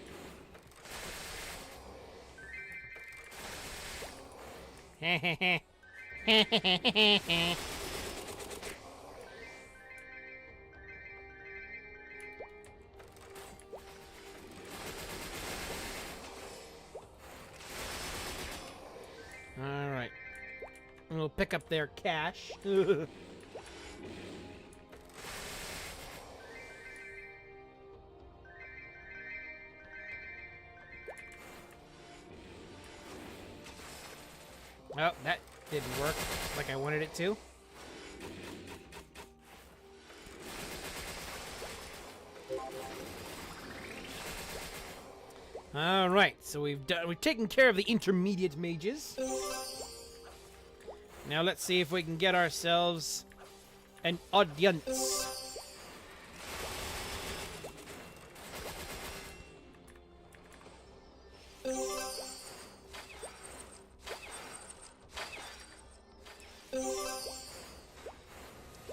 Alright. We'll pick up their cash. Oh, that didn't work like I wanted it to. All right, so we've taken care of the intermediate mages. Now let's see if we can get ourselves an audience.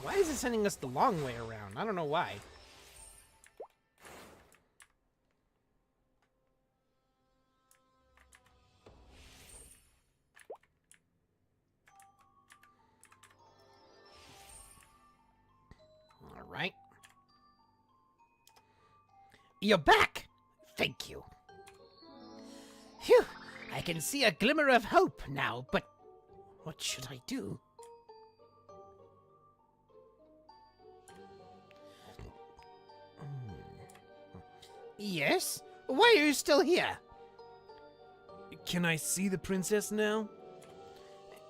Why is it sending us the long way around? I don't know why. All right. You're back! Thank you. Phew! I can see a glimmer of hope now, but what should I do? Yes? Why are you still here? Can I see the princess now?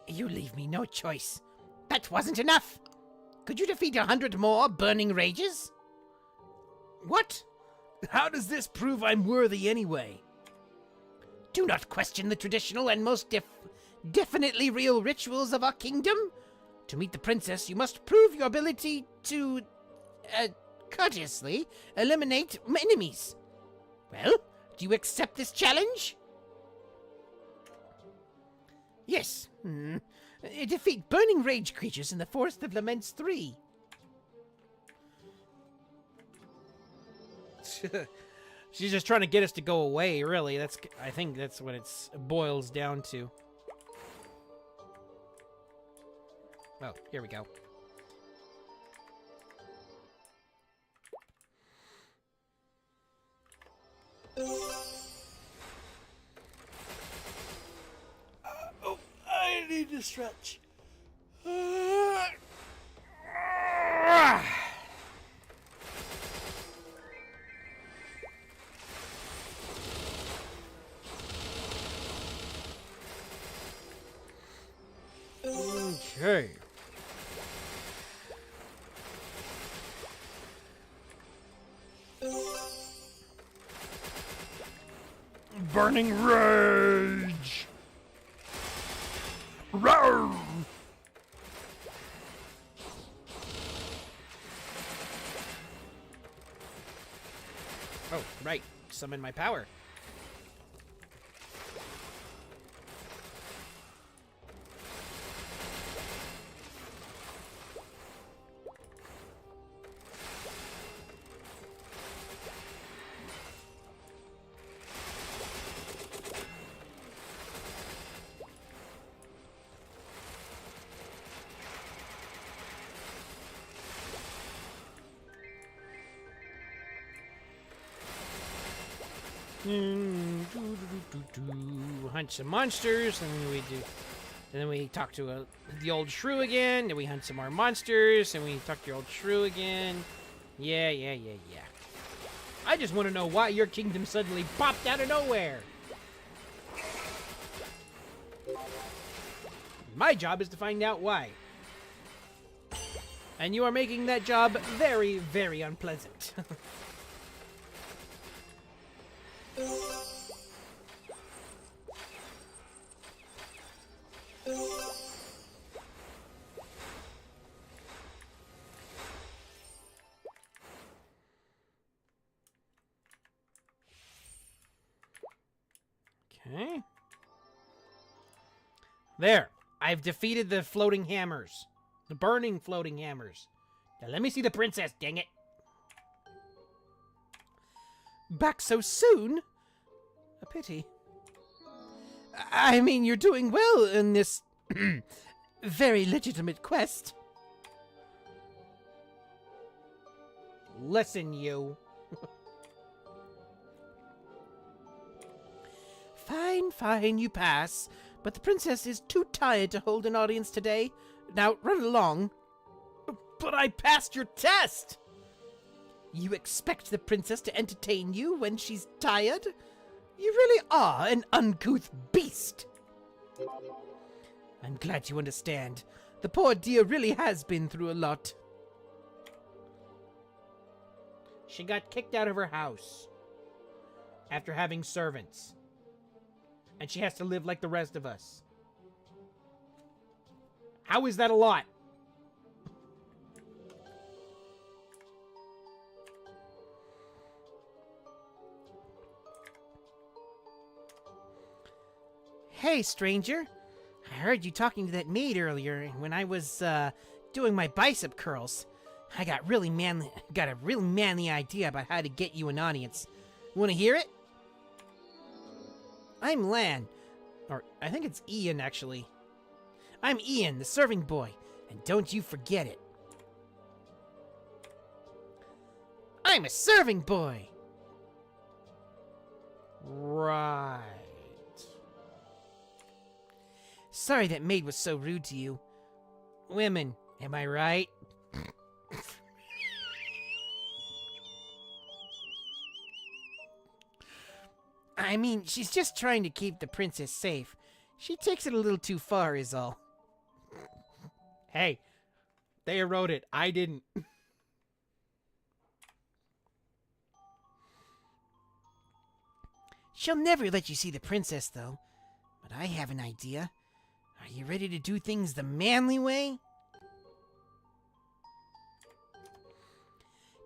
You leave me no choice. That wasn't enough. Could you defeat 100 more burning rages? What? How does this prove I'm worthy anyway? Do not question the traditional and most definitely real rituals of our kingdom. To meet the princess, you must prove your ability to, courteously eliminate enemies. Well, do you accept this challenge? Yes. Defeat burning rage creatures in the Forest of Laments 3. She's just trying to get us to go away, really. I think that's what it boils down to. Oh, here we go. Oh, I need to stretch. Okay. Burning rage! Roar! Oh, right. Summon my power. Hunt some monsters, and then we talk to the old shrew again. Then we hunt some more monsters, and we talk to your old shrew again. Yeah. I just want to know why your kingdom suddenly popped out of nowhere. My job is to find out why. And you are making that job very, very unpleasant. Okay. There. I've defeated the floating hammers. The burning floating hammers. Now let me see the princess, dang it. Back so soon? A pity. I mean, you're doing well in this very legitimate quest. Listen, you. Fine, you pass. But the princess is too tired to hold an audience today. Now, run along. But I passed your test! You expect the princess to entertain you when she's tired? You really are an uncouth beast. I'm glad you understand. The poor dear really has been through a lot. She got kicked out of her house after having servants. And she has to live like the rest of us. How is that a lot? Hey, stranger. I heard you talking to that maid earlier when I was doing my bicep curls. I got a really manly idea about how to get you an audience. Want to hear it? I'm Lan. Or, I think it's Ian, actually. I'm Ian, the serving boy, and don't you forget it. I'm a serving boy! Right. Sorry that maid was so rude to you. Women, am I right? I mean, she's just trying to keep the princess safe. She takes it a little too far, is all. Hey, they wrote it. I didn't. She'll never let you see the princess, though. But I have an idea. Are you ready to do things the manly way?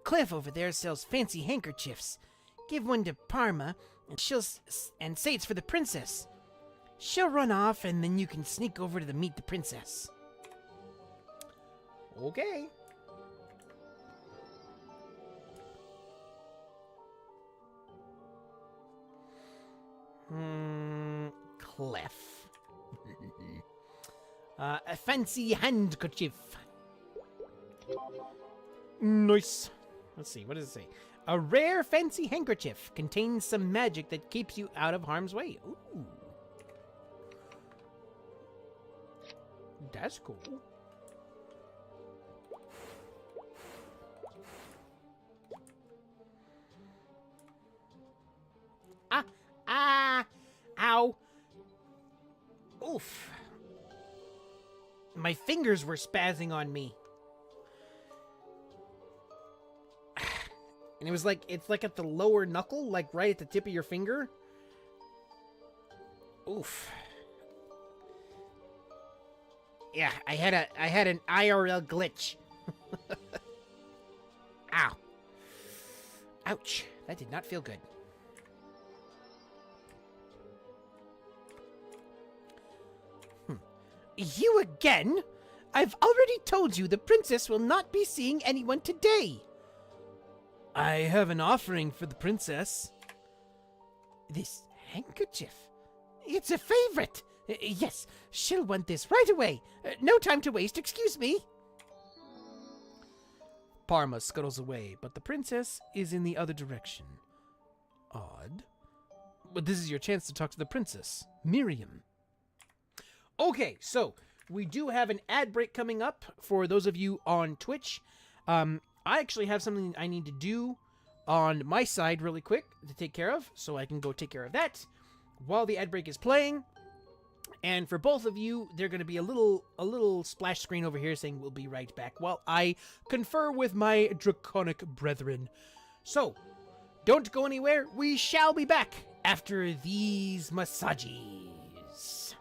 Cliff over there sells fancy handkerchiefs. Give one to Parma, and say it's for the princess. She'll run off, and then you can sneak over to meet the princess. Okay. Cliff. A fancy handkerchief. Nice. Let's see, what does it say? A rare fancy handkerchief contains some magic that keeps you out of harm's way. Ooh. That's cool. Ow. Oof. My fingers were spazzing on me. And it was like, it's like at the lower knuckle, like right at the tip of your finger. Oof. Yeah, I had an IRL glitch. Ow. Ouch. That did not feel good. You again? I've already told you the princess will not be seeing anyone today. I have an offering for the princess. This handkerchief. It's a favorite. Yes, she'll want this right away. No time to waste, excuse me. Parma scuttles away, but the princess is in the other direction. Odd. But this is your chance to talk to the princess, Miriam. Okay, so we do have an ad break coming up for those of you on Twitch. I actually have something I need to do on my side really quick to take care of, so I can go take care of that while the ad break is playing. And for both of you, they're going to be a little splash screen over here saying we'll be right back while I confer with my draconic brethren. So, don't go anywhere. We shall be back after these massages.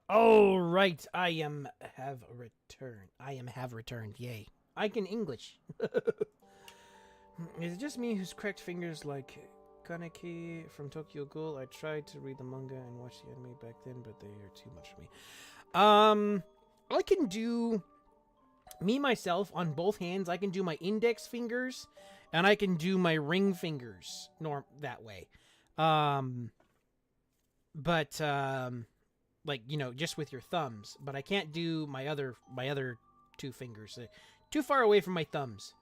All right, I have returned. Yay. I can English. Is it just me who's cracked fingers like Kaneki from Tokyo Ghoul? I tried to read the manga and watch the anime back then, but they are too much for me. I can do me myself on both hands. I can do my index fingers and I can do my ring fingers that way. Like, you know, just with your thumbs, but I can't do my other two fingers. Too far away from my thumbs.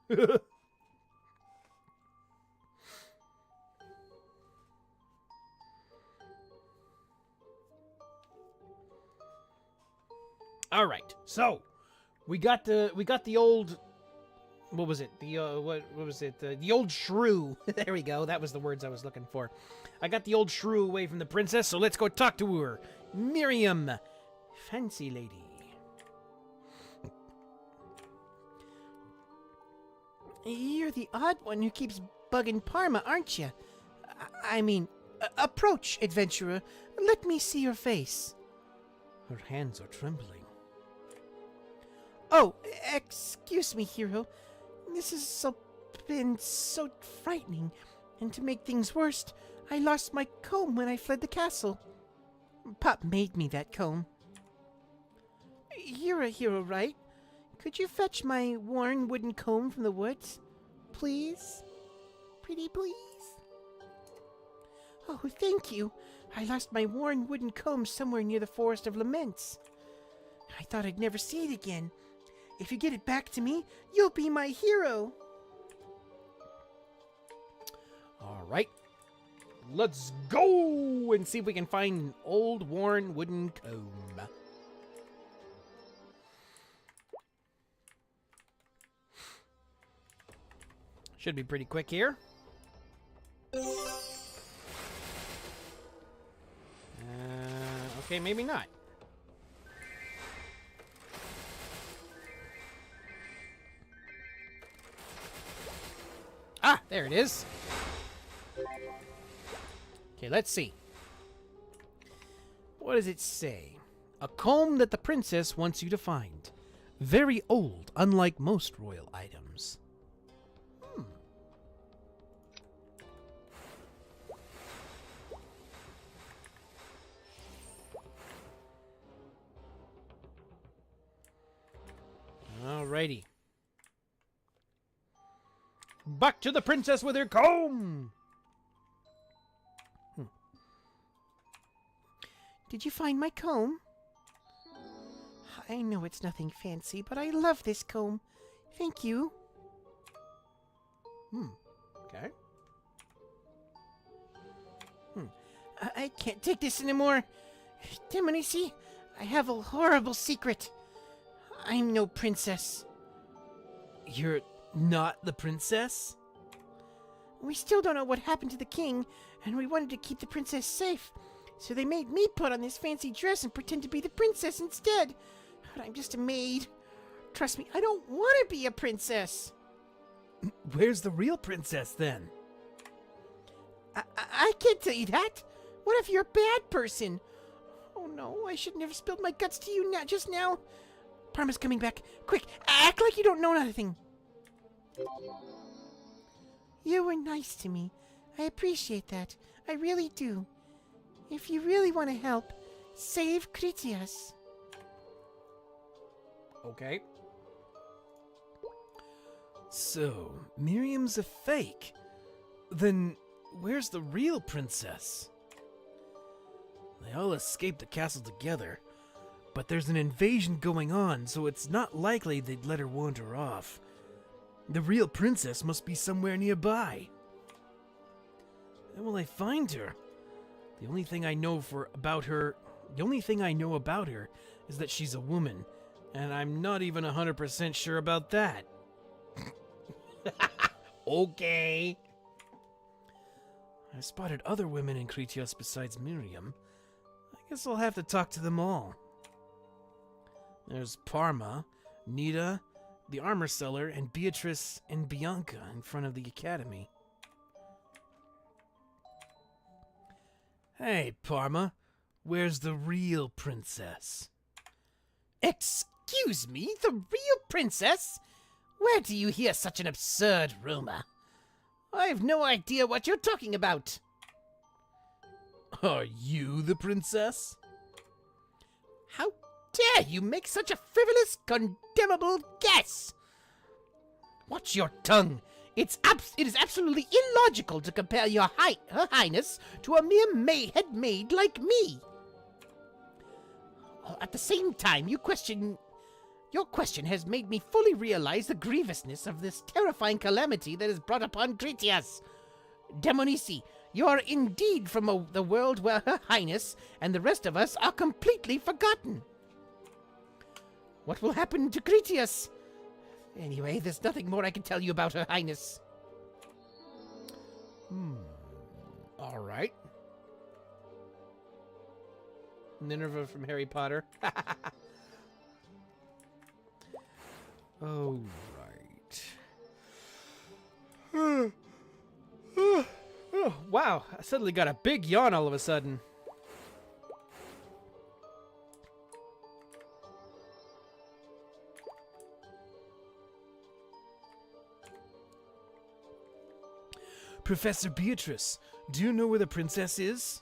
All right, so we got the old, what was it? The what was it? The old shrew. There we go. That was the words I was looking for. I got the old shrew away from the princess, so let's go talk to her. Miriam, fancy lady. You're the odd one who keeps bugging Parma, aren't you? I mean, approach, adventurer. Let me see your face. Her hands are trembling. Oh, excuse me, hero. This has been so frightening, and to make things worse, I lost my comb when I fled the castle. Pop made me that comb. You're a hero, right? Could you fetch my worn wooden comb from the woods? Please? Pretty please? Oh, thank you. I lost my worn wooden comb somewhere near the Forest of Laments. I thought I'd never see it again. If you get it back to me, you'll be my hero. All right. Let's go and see if we can find an old worn wooden comb. Should be pretty quick here. Okay, maybe not. Ah, there it is. Okay, let's see. What does it say? A comb that the princess wants you to find. Very old, unlike most royal items. Alrighty. Back to the princess with her comb! Did you find my comb? I know it's nothing fancy, but I love this comb. Thank you. Okay. I can't take this anymore. Demonisi, I have a horrible secret. I'm no princess. You're not the princess? We still don't know what happened to the king, and we wanted to keep the princess safe. So they made me put on this fancy dress and pretend to be the princess instead. But I'm just a maid. Trust me, I don't want to be a princess. Where's the real princess, then? I can't tell you that. What if you're a bad person? Oh no, I shouldn't have spilled my guts to you just now. Parma's coming back. Quick, act like you don't know nothing. You were nice to me. I appreciate that. I really do. If you really want to help, save Kritias. Okay. So, Miriam's a fake. Then, where's the real princess? They all escaped the castle together, but there's an invasion going on, so it's not likely they'd let her wander off. The real princess must be somewhere nearby. How will I find her? The only thing I know about her is that she's a woman, and I'm not even 100% sure about that. Okay. I spotted other women in Kritias besides Miriam. I guess I'll have to talk to them all. There's Parma, Nita, the armor seller, and Beatrice and Bianca in front of the academy. Hey, Parma, where's the real princess? Excuse me, the real princess? Where do you hear such an absurd rumor? I have no idea what you're talking about. Are you the princess? How dare you make such a frivolous, condemnable guess? Watch your tongue. It is absolutely illogical to compare Her Highness to a mere head maid like me. At the same time, your question has made me fully realize the grievousness of this terrifying calamity that is brought upon Kritias. Demonisi, you are indeed from the world where Her Highness and the rest of us are completely forgotten. What will happen to Kritias? Anyway, there's nothing more I can tell you about Her Highness. All right. Nineveh from Harry Potter. Oh, right. Oh, wow. I suddenly got a big yawn all of a sudden. Professor Beatrice, do you know where the princess is?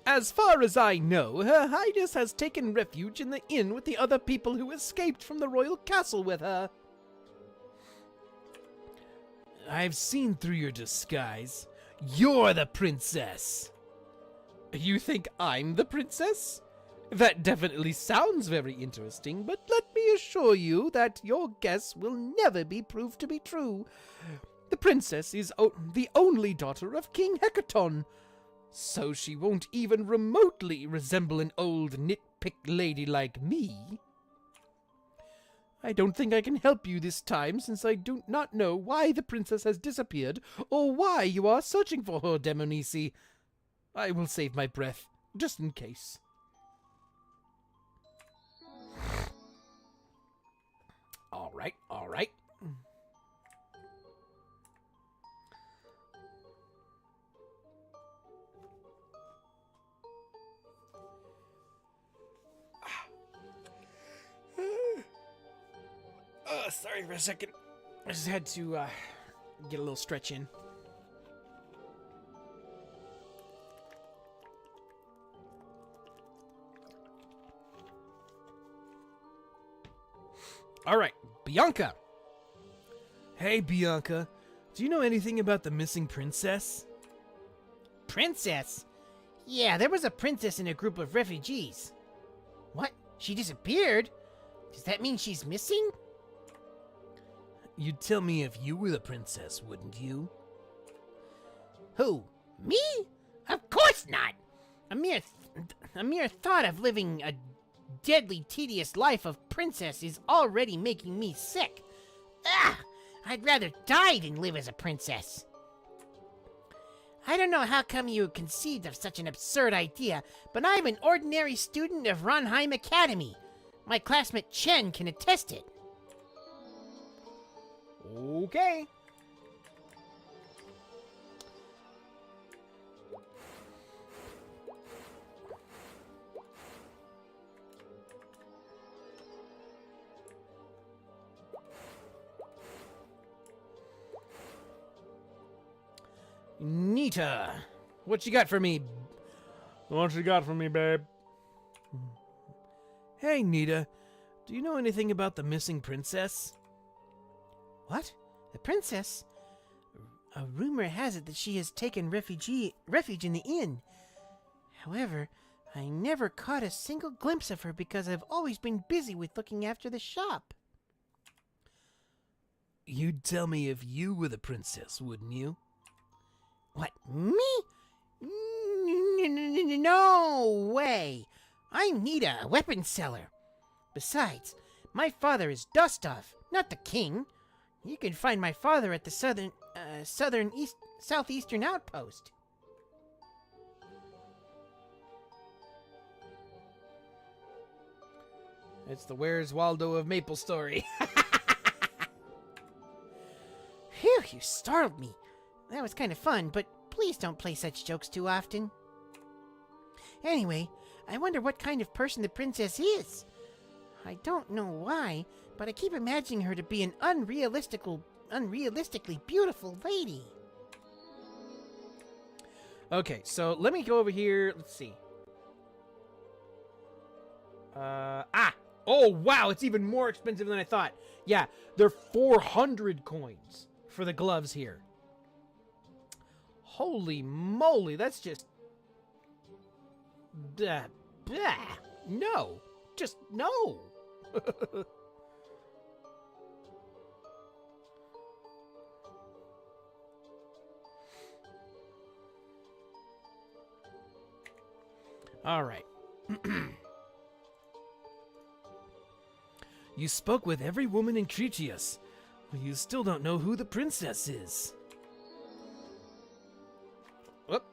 As far as I know, Her Highness has taken refuge in the inn with the other people who escaped from the royal castle with her. I've seen through your disguise. You're the princess! You think I'm the princess? That definitely sounds very interesting, but let me assure you that your guess will never be proved to be true. The princess is the only daughter of King Hecaton, so she won't even remotely resemble an old nitpick lady like me. I don't think I can help you this time, since I do not know why the princess has disappeared, or why you are searching for her, Demonisi. I will save my breath, just in case. All right, all right. Sorry for a second. I just had to get a little stretch in. All right, Bianca. Hey, Bianca. Do you know anything about the missing princess? Princess? Yeah, there was a princess in a group of refugees. What? She disappeared? Does that mean she's missing? You'd tell me if you were the princess, wouldn't you? Who? Me? Of course not! A mere thought of living a deadly tedious life of princess is already making me sick. Ugh! I'd rather die than live as a princess. I don't know how come you conceived of such an absurd idea, but I'm an ordinary student of Ronheim Academy. My classmate Chen can attest it. Okay. Nita, what you got for me? What you got for me, babe? Hey, Nita. Do you know anything about the missing princess? What? The princess? A rumor has it that she has taken refuge in the inn. However, I never caught a single glimpse of her because I've always been busy with looking after the shop. You'd tell me if you were the princess, wouldn't you? What, me? No way! I'm Nita, a weapon seller. Besides, my father is Dostov, not the king. You can find my father at the southeastern outpost. It's the Where's Waldo of MapleStory. Phew, you startled me. That was kind of fun, but please don't play such jokes too often. Anyway, I wonder what kind of person the princess is. I don't know why, but I keep imagining her to be an unrealistic unrealistically beautiful lady. Okay, so let me go over here. Let's see. Oh, wow, it's even more expensive than I thought. Yeah, they're 400 coins for the gloves here. Holy moly, that's just... No. Just no. All right. You spoke with every woman in Kritias, but you still don't know who the princess is. Whoop.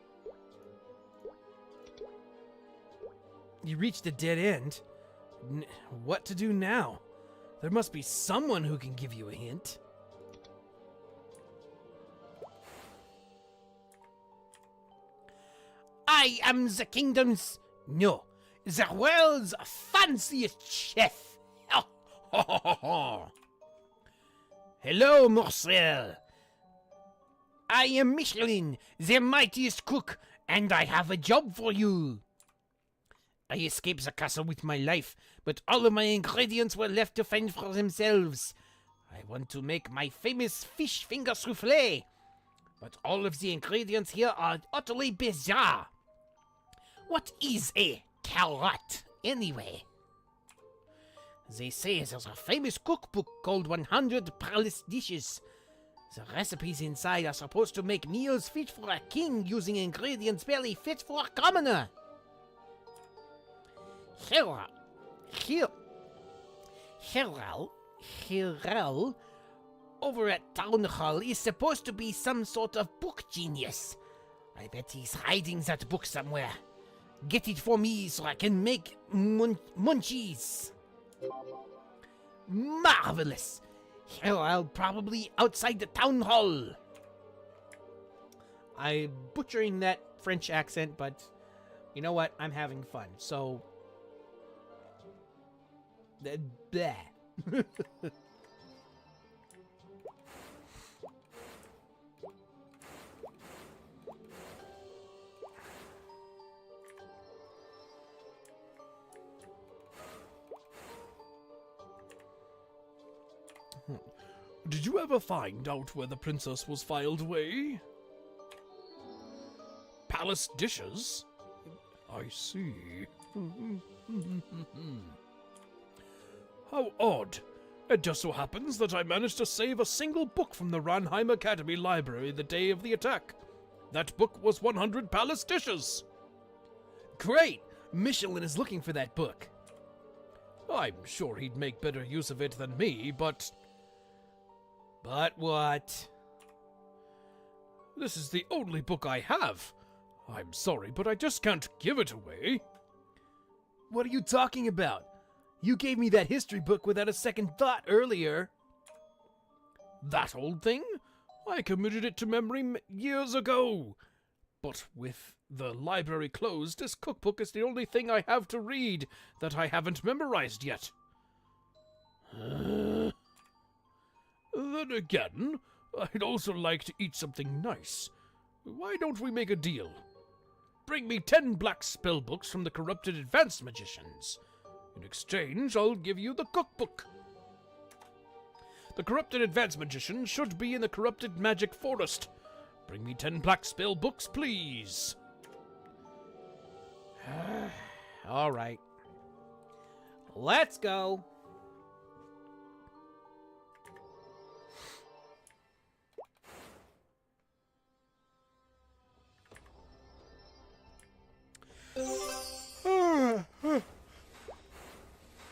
You reached a dead end. What to do now? There must be someone who can give you a hint. I am the kingdom's, no, the world's fanciest chef. Hello, Marcel. I am Michelin, the mightiest cook, and I have a job for you. I escaped the castle with my life, but all of my ingredients were left to fend for themselves. I want to make my famous fish finger soufflé, but all of the ingredients here are utterly bizarre. What is a carrot, anyway? They say there's a famous cookbook called 100 Palace Dishes. The recipes inside are supposed to make meals fit for a king using ingredients barely fit for a commoner. Hirel over at Town Hall is supposed to be some sort of book genius. I bet he's hiding that book somewhere. Get it for me so I can make munchies. Marvelous! Hirel probably outside the town hall. I'm butchering that French accent, but you know what? I'm having fun, so... Bleh. Did you ever find out where the princess was filed away? Palace dishes? I see. How odd. It just so happens that I managed to save a single book from the Ranheim Academy library the day of the attack. That book was 100 Palace Dishes. Great! Michelin is looking for that book. I'm sure he'd make better use of it than me, but... But what? This is the only book I have. I'm sorry, but I just can't give it away. What are you talking about? You gave me that history book without a second thought earlier. That old thing? I committed it to memory years ago. But with the library closed, this cookbook is the only thing I have to read that I haven't memorized yet. Then again, I'd also like to eat something nice. Why don't we make a deal? Bring me 10 black spell books from the corrupted advanced magicians. In exchange, I'll give you the cookbook. The corrupted advanced magician should be in the corrupted magic forest. Bring me 10 black spell books, please. All right. Let's go.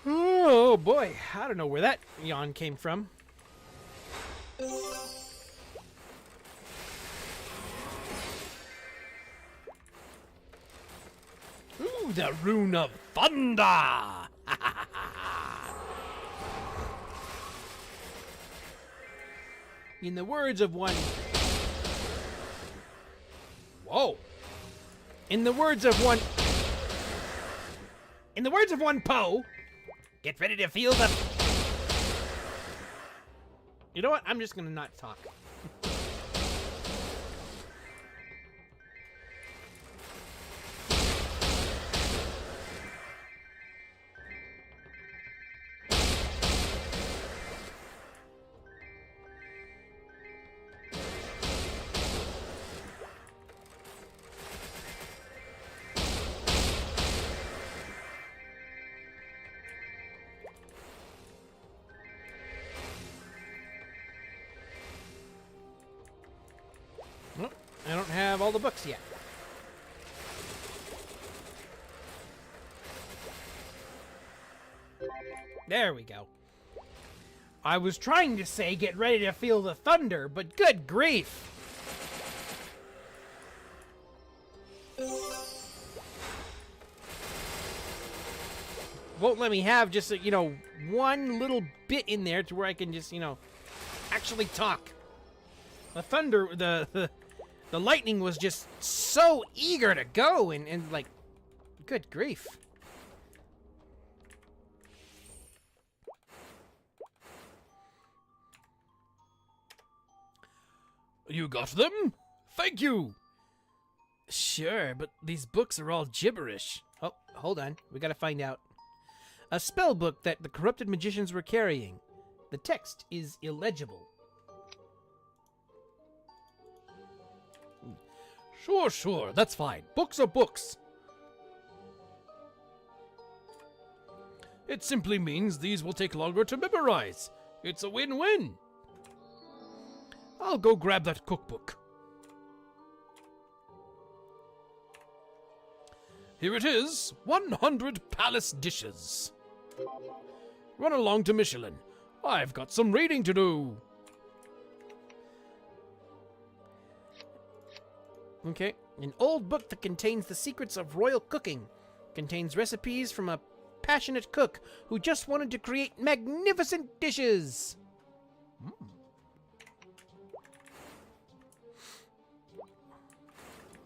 Oh boy, I don't know where that yawn came from. Ooh, the Rune of Thunder! In the words of one... Whoa. In the words of one Poe, Get ready to feel the... You know what? I'm just gonna not talk. Nope, I don't have all the books yet. There we go. I was trying to say get ready to feel the thunder, but good grief. Won't let me have just, you know, one little bit in there to where I can just, you know, actually talk. The thunder, the lightning was just so eager to go, and like, good grief. You got them? Thank you! Sure, but these books are all gibberish. Oh, hold on. We gotta find out. A spell book that the corrupted magicians were carrying. The text is illegible. Sure, that's fine. Books are books. It simply means these will take longer to memorize. It's a win-win. I'll go grab that cookbook. Here it is, 100 palace dishes. Run along to Michelin. I've got some reading to do. Okay. An old book that contains the secrets of royal cooking. Contains recipes from a passionate cook who just wanted to create magnificent dishes.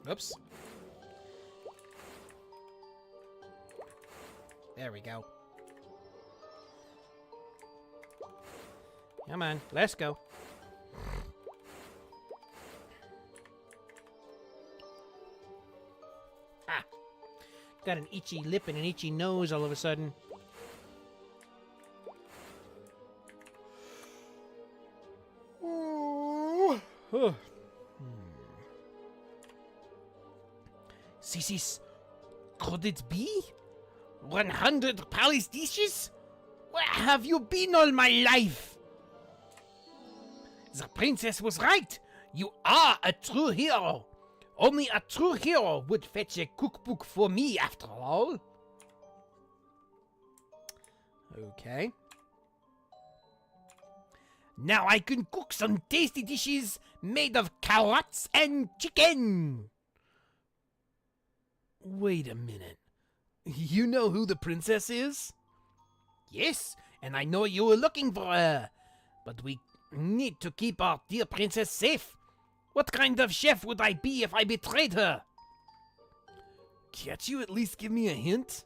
Oops. There we go. Come on, let's go. Ah. Got an itchy lip and an itchy nose all of a sudden. Sis, could it be? 100 palace dishes? Where have you been all my life? The princess was right. You are a true hero. Only a true hero would fetch a cookbook for me, after all. Okay. Now I can cook some tasty dishes made of carrots and chicken. Wait a minute. You know who the princess is? Yes, and I know you were looking for her. But we need to keep our dear princess safe. What kind of chef would I be if I betrayed her? Can't you at least give me a hint?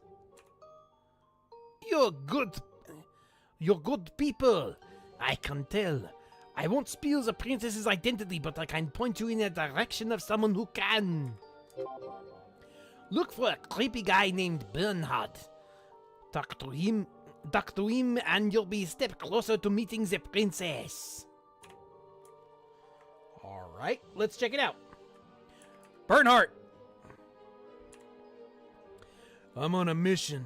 You're good people. I can tell. I won't spill the princess's identity, but I can point you in the direction of someone who can. Look for a creepy guy named Bernhard. Talk to him, and you'll be a step closer to meeting the princess. Alright, let's check it out. Bernhard! I'm on a mission.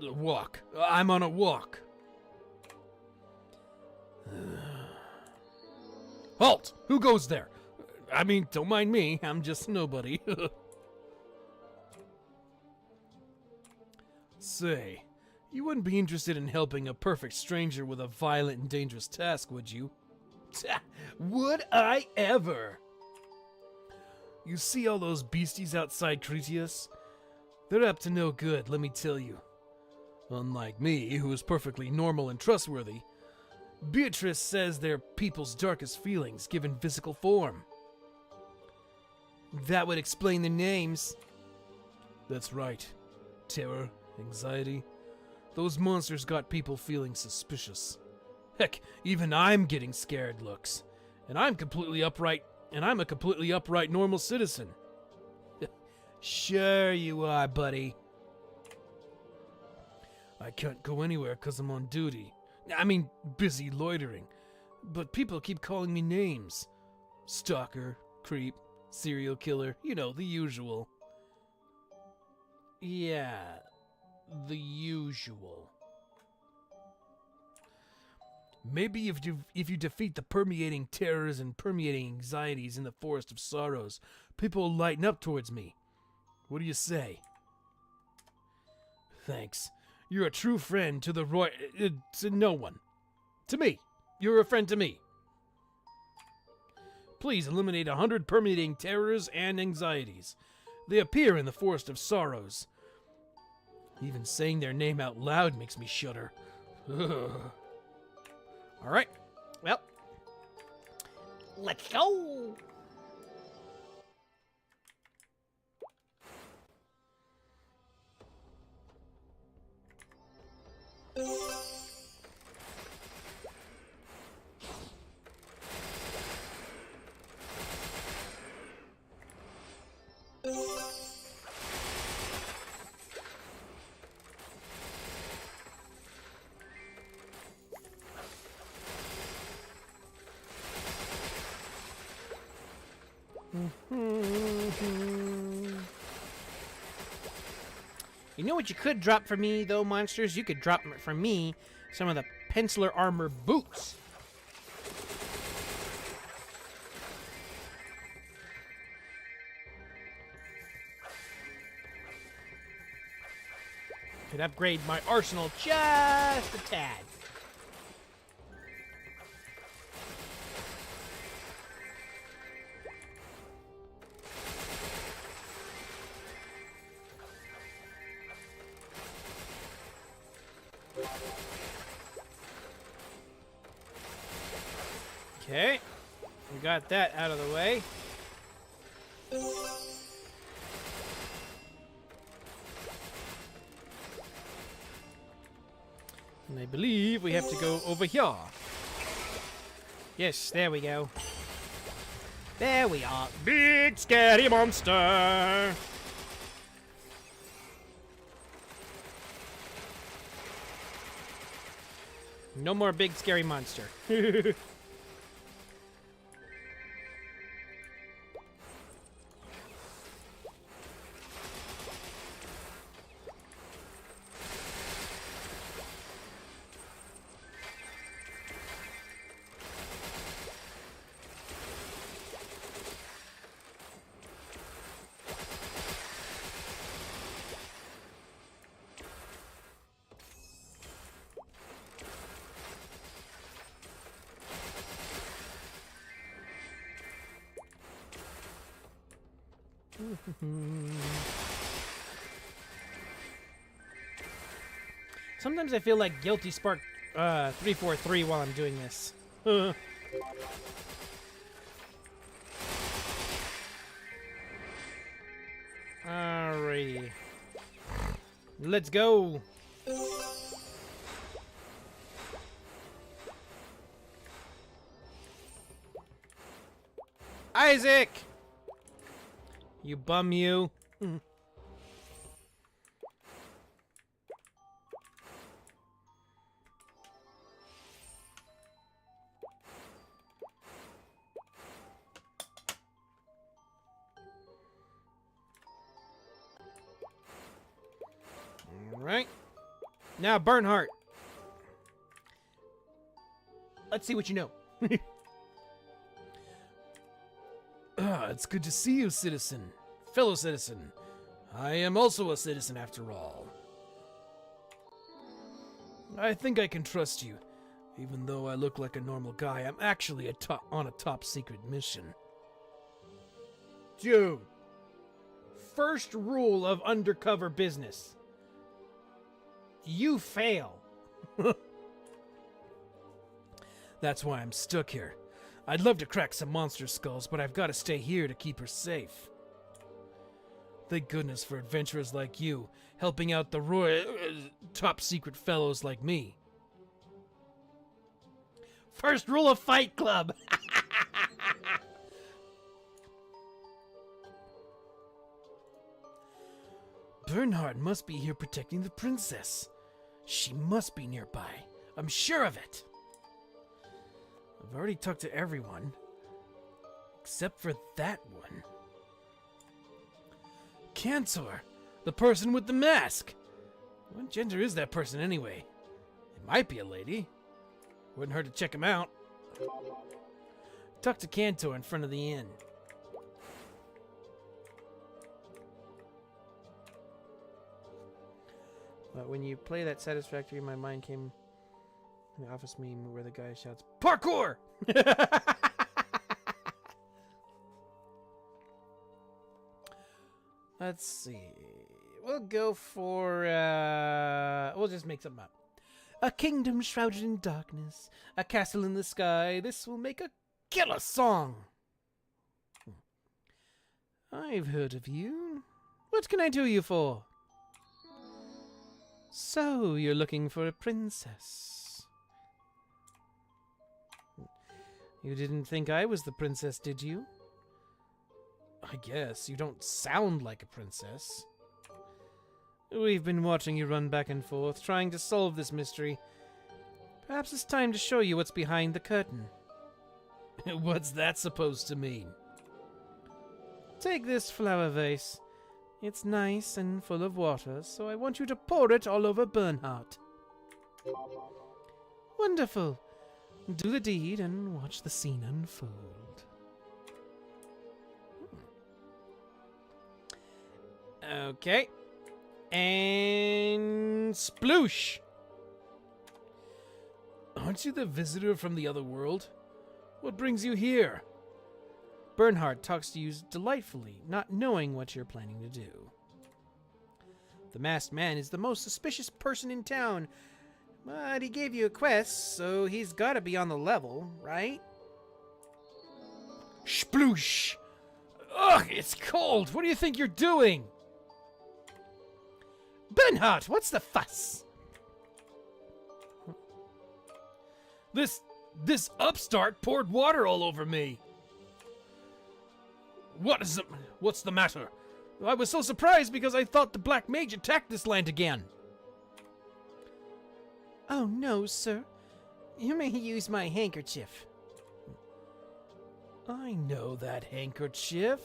Walk. I'm on a walk. Halt! Who goes there? I mean, don't mind me. I'm just nobody. Say, you wouldn't be interested in helping a perfect stranger with a violent and dangerous task, would you? Would I ever? You see all those beasties outside Kritias? They're up to no good, let me tell you. Unlike me, who is perfectly normal and trustworthy, Beatrice says they're people's darkest feelings given physical form. That would explain their names. That's right. Terror, anxiety. Those monsters got people feeling suspicious. Heck, even I'm getting scared looks. And I'm completely upright, and I'm a completely upright normal citizen. Sure you are, buddy. I can't go anywhere 'cause I'm on duty. I mean, busy loitering. But people keep calling me names. Stalker, creep, serial killer, you know, the usual. Yeah, the usual. Maybe if you defeat the permeating terrors and permeating anxieties in the forest of sorrows, people will lighten up towards me. What do you say? Thanks. You're a true friend to the to no one. To me. You're a friend to me. Please eliminate 100 permeating terrors and anxieties. They appear in the forest of sorrows. Even saying their name out loud makes me shudder. All right. Well, Let's go! you know what you could drop for me, though, monsters? You could drop for me some of the penciler armor boots. Could upgrade my arsenal just a tad. Okay, we got that out of the way. And I believe we have to go over here. Yes, there we go. There we are. Big scary monster! No more big scary monster. Sometimes I feel like Guilty Spark 343 while I'm doing this. Alrighty. Let's go. Isaac! You bum you. Alright. Now, Bernhardt. Let's see what you know. It's good to see you, citizen. Fellow citizen. I am also a citizen after all. I think I can trust you. Even though I look like a normal guy, I'm actually on a top secret mission. Dude. First rule of undercover business. You fail. That's why I'm stuck here. I'd love to crack some monster skulls, but I've got to stay here to keep her safe. Thank goodness for adventurers like you, helping out the top secret fellows like me. First rule of Fight Club. Bernhard must be here protecting the princess. She must be nearby. I'm sure of it. I've already talked to everyone. Except for that one. Cantor, the person with the mask. What gender is that person anyway? It might be a lady. Wouldn't hurt to check him out. Talk to Cantor in front of the inn. But when you play that Satisfactory, my mind came an Office meme where the guy shouts, "Parkour!" Let's see. We'll go for, we'll just make something up. A kingdom shrouded in darkness, a castle in the sky. This will make a killer song. I've heard of you. What can I do you for? So, you're looking for a princess. You didn't think I was the princess, did you? I guess. You don't sound like a princess. We've been watching you run back and forth, trying to solve this mystery. Perhaps it's time to show you what's behind the curtain. What's that supposed to mean? Take this flower vase. It's nice and full of water, so I want you to pour it all over Bernhardt. Wonderful. Do the deed and watch the scene unfold. Okay. And sploosh! Aren't you the visitor from the other world? What brings you here? Bernhardt talks to you delightfully, not knowing what you're planning to do. The masked man is the most suspicious person in town, but he gave you a quest, so he's gotta be on the level, right? Sploosh! Ugh, it's cold! What do you think you're doing? Bernhardt, what's the fuss? This upstart poured water all over me. What's the matter? I was so surprised because I thought the Black Mage attacked this land again. Oh no, sir. You may use my handkerchief. I know that handkerchief.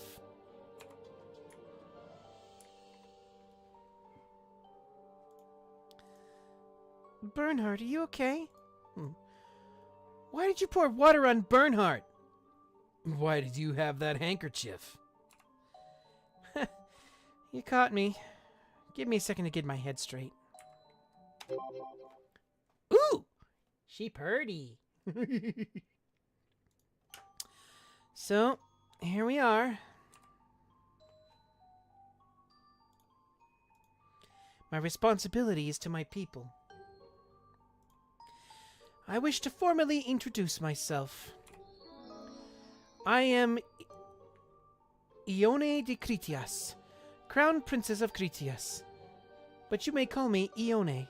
Bernhardt, are you okay? Why did you pour water on Bernhardt? Why did you have that handkerchief? You caught me. Give me a second to get my head straight. Ooh! She purty. So, here we are. My responsibility is to my people. I wish to formally introduce myself. I am Ione de Kritias, Crown Princess of Kritias. But you may call me Ione.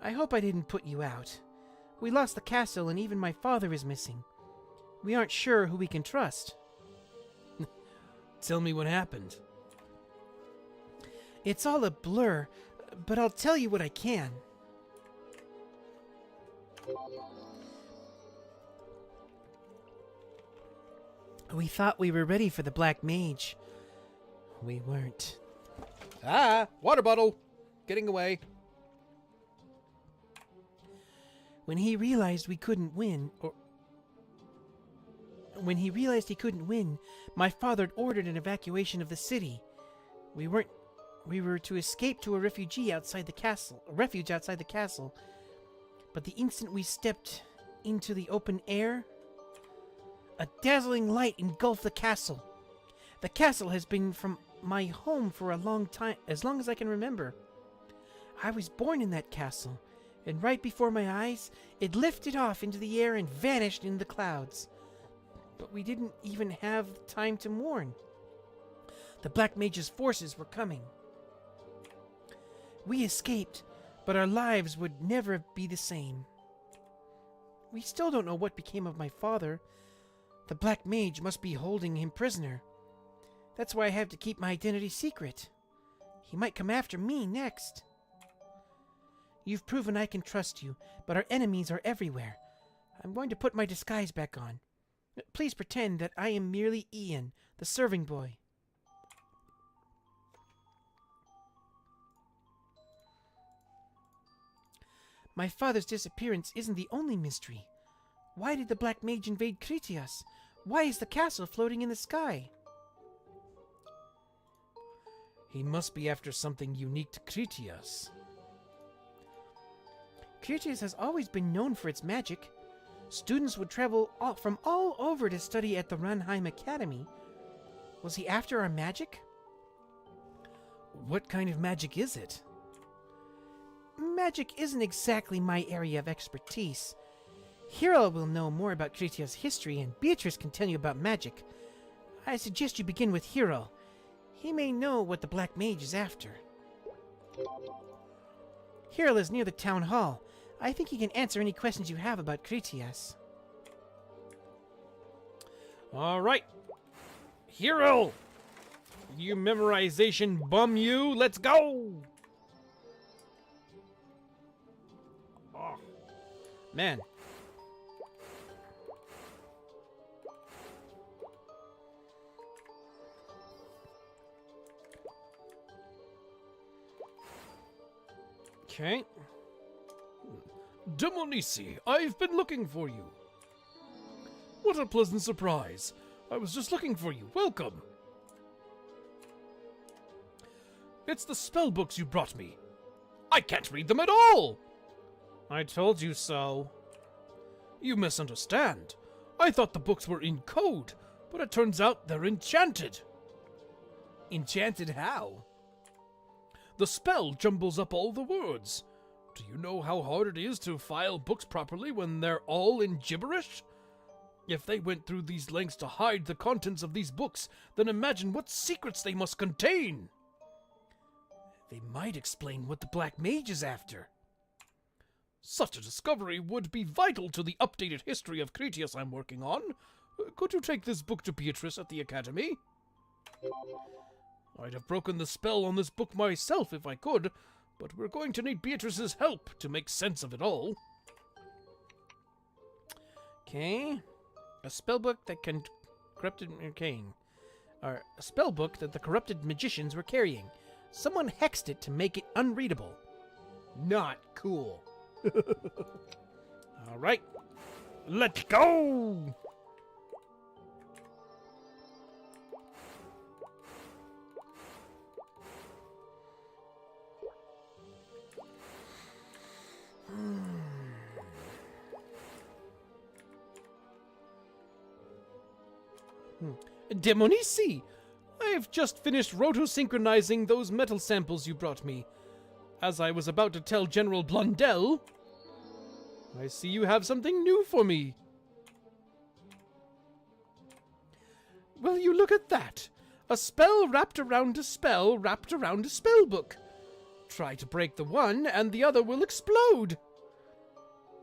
I hope I didn't put you out. We lost the castle and even my father is missing. We aren't sure who we can trust. Tell me what happened. It's all a blur, but I'll tell you what I can. We thought we were ready for the Black Mage. We weren't. Ah, water bottle. Getting away. When he realized we couldn't win, when he realized he couldn't win, my father ordered an evacuation of the city. We were to escape to a refuge outside the castle. But the instant we stepped into the open air, a dazzling light engulfed the castle. The castle has been from my home for a long time, as long as I can remember. I was born in that castle, and right before my eyes, it lifted off into the air and vanished in the clouds. But we didn't even have time to mourn. The Black Mage's forces were coming. We escaped, but our lives would never be the same. We still don't know what became of my father. The Black Mage must be holding him prisoner. That's why I have to keep my identity secret. He might come after me next. You've proven I can trust you, but our enemies are everywhere. I'm going to put my disguise back on. Please pretend that I am merely Ian, the serving boy. My father's disappearance isn't the only mystery. Why did the Black Mage invade Kritias? Why is the castle floating in the sky? He must be after something unique to Kritias. Kritias has always been known for its magic. Students would travel from all over to study at the Ranheim Academy. Was he after our magic? What kind of magic is it? Magic isn't exactly my area of expertise. Hero will know more about Kritias' history, and Beatrice can tell you about magic. I suggest you begin with Hero. He may know what the Black Mage is after. Hero is near the town hall. I think he can answer any questions you have about Kritias. All right. Hero! You memorization bum you. Let's go! Oh, man. Okay. Demonisi, I've been looking for you. What a pleasant surprise. I was just looking for you. Welcome. It's the spell books you brought me. I can't read them at all. I told you so. You misunderstand. I thought the books were in code, but it turns out they're enchanted. Enchanted how? The spell jumbles up all the words. Do you know how hard it is to file books properly when they're all in gibberish? If they went through these lengths to hide the contents of these books, then imagine what secrets they must contain. They might explain what the Black Mage is after. Such a discovery would be vital to the updated history of Kritias I'm working on. Could you take this book to Beatrice at the Academy? I'd have broken the spell on this book myself if I could, but we're going to need Beatrice's help to make sense of it all. Okay. A spellbook that a spellbook that the corrupted magicians were carrying. Someone hexed it to make it unreadable. Not cool. All right. Let's go! Demonisi! I've just finished rotosynchronizing those metal samples you brought me. As I was about to tell General Blundell, I see you have something new for me. Will you look at that? A spell wrapped around a spell wrapped around a spellbook. Try to break the one and the other will explode.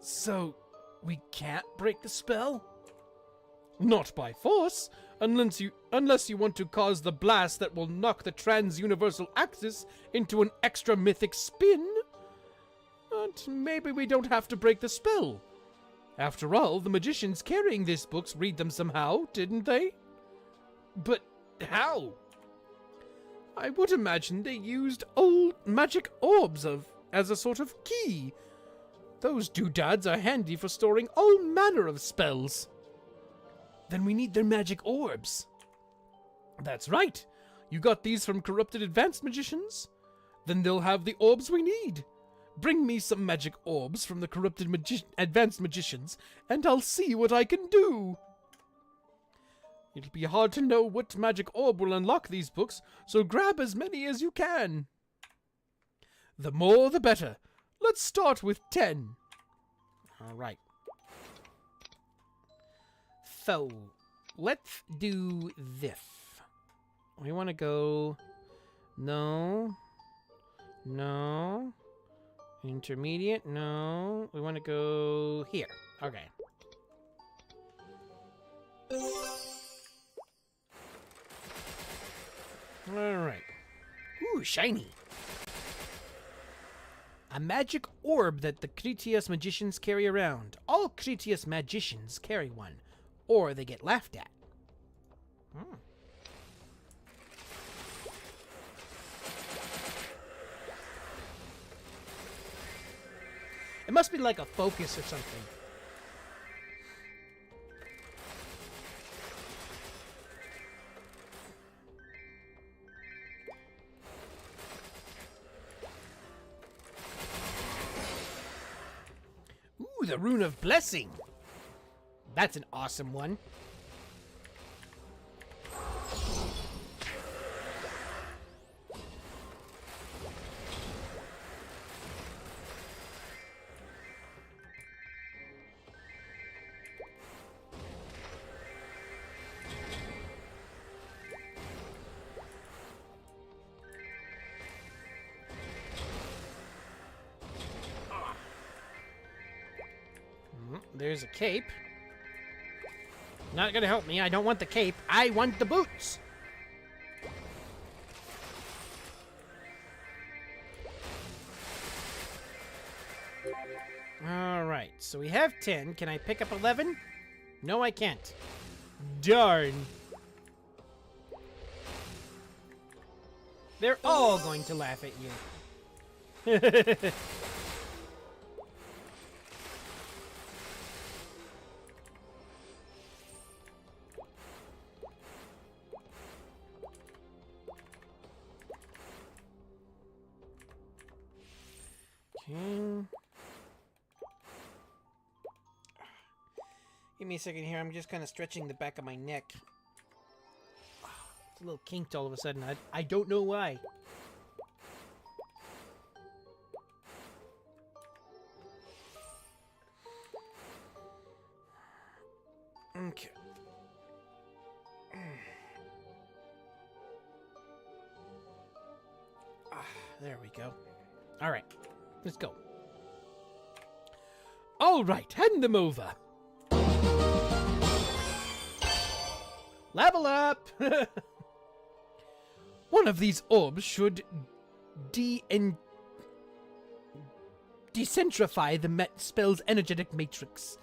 So, we can't break the spell? Not by force, unless you want to cause the blast that will knock the trans-universal axis into an extra mythic spin. But maybe we don't have to break the spell. After all, the magicians carrying these books read them somehow, didn't they? But how? I would imagine they used old magic orbs as a sort of key. Those doodads are handy for storing all manner of spells. Then we need their magic orbs. That's right. You got these from corrupted advanced magicians? Then they'll have the orbs we need. Bring me some magic orbs from the corrupted advanced magicians, and I'll see what I can do. It'll be hard to know what magic orb will unlock these books, so grab as many as you can. The more the better. Let's start with 10. All right. So, let's do this. We want to go... No. No. Intermediate? No. We want to go here. Okay. Alright. Ooh, shiny. A magic orb that the Kritias magicians carry around. All Kritias magicians carry one, or they get laughed at. It must be like a focus or something. Ooh, the Rune of Blessing. That's an awesome one. There's a cape. Not gonna help me. I don't want the cape. I want the boots. Alright, so we have 10. Can I pick up 11? No, I can't. Darn. They're all going to laugh at you. Okay. Give me a second here. I'm just kind of stretching the back of my neck. It's a little kinked all of a sudden. I don't know why. Okay. There we go. All right. Let's go. All right, hand them over. Level up! One of these orbs should decentrify the spell's energetic matrix.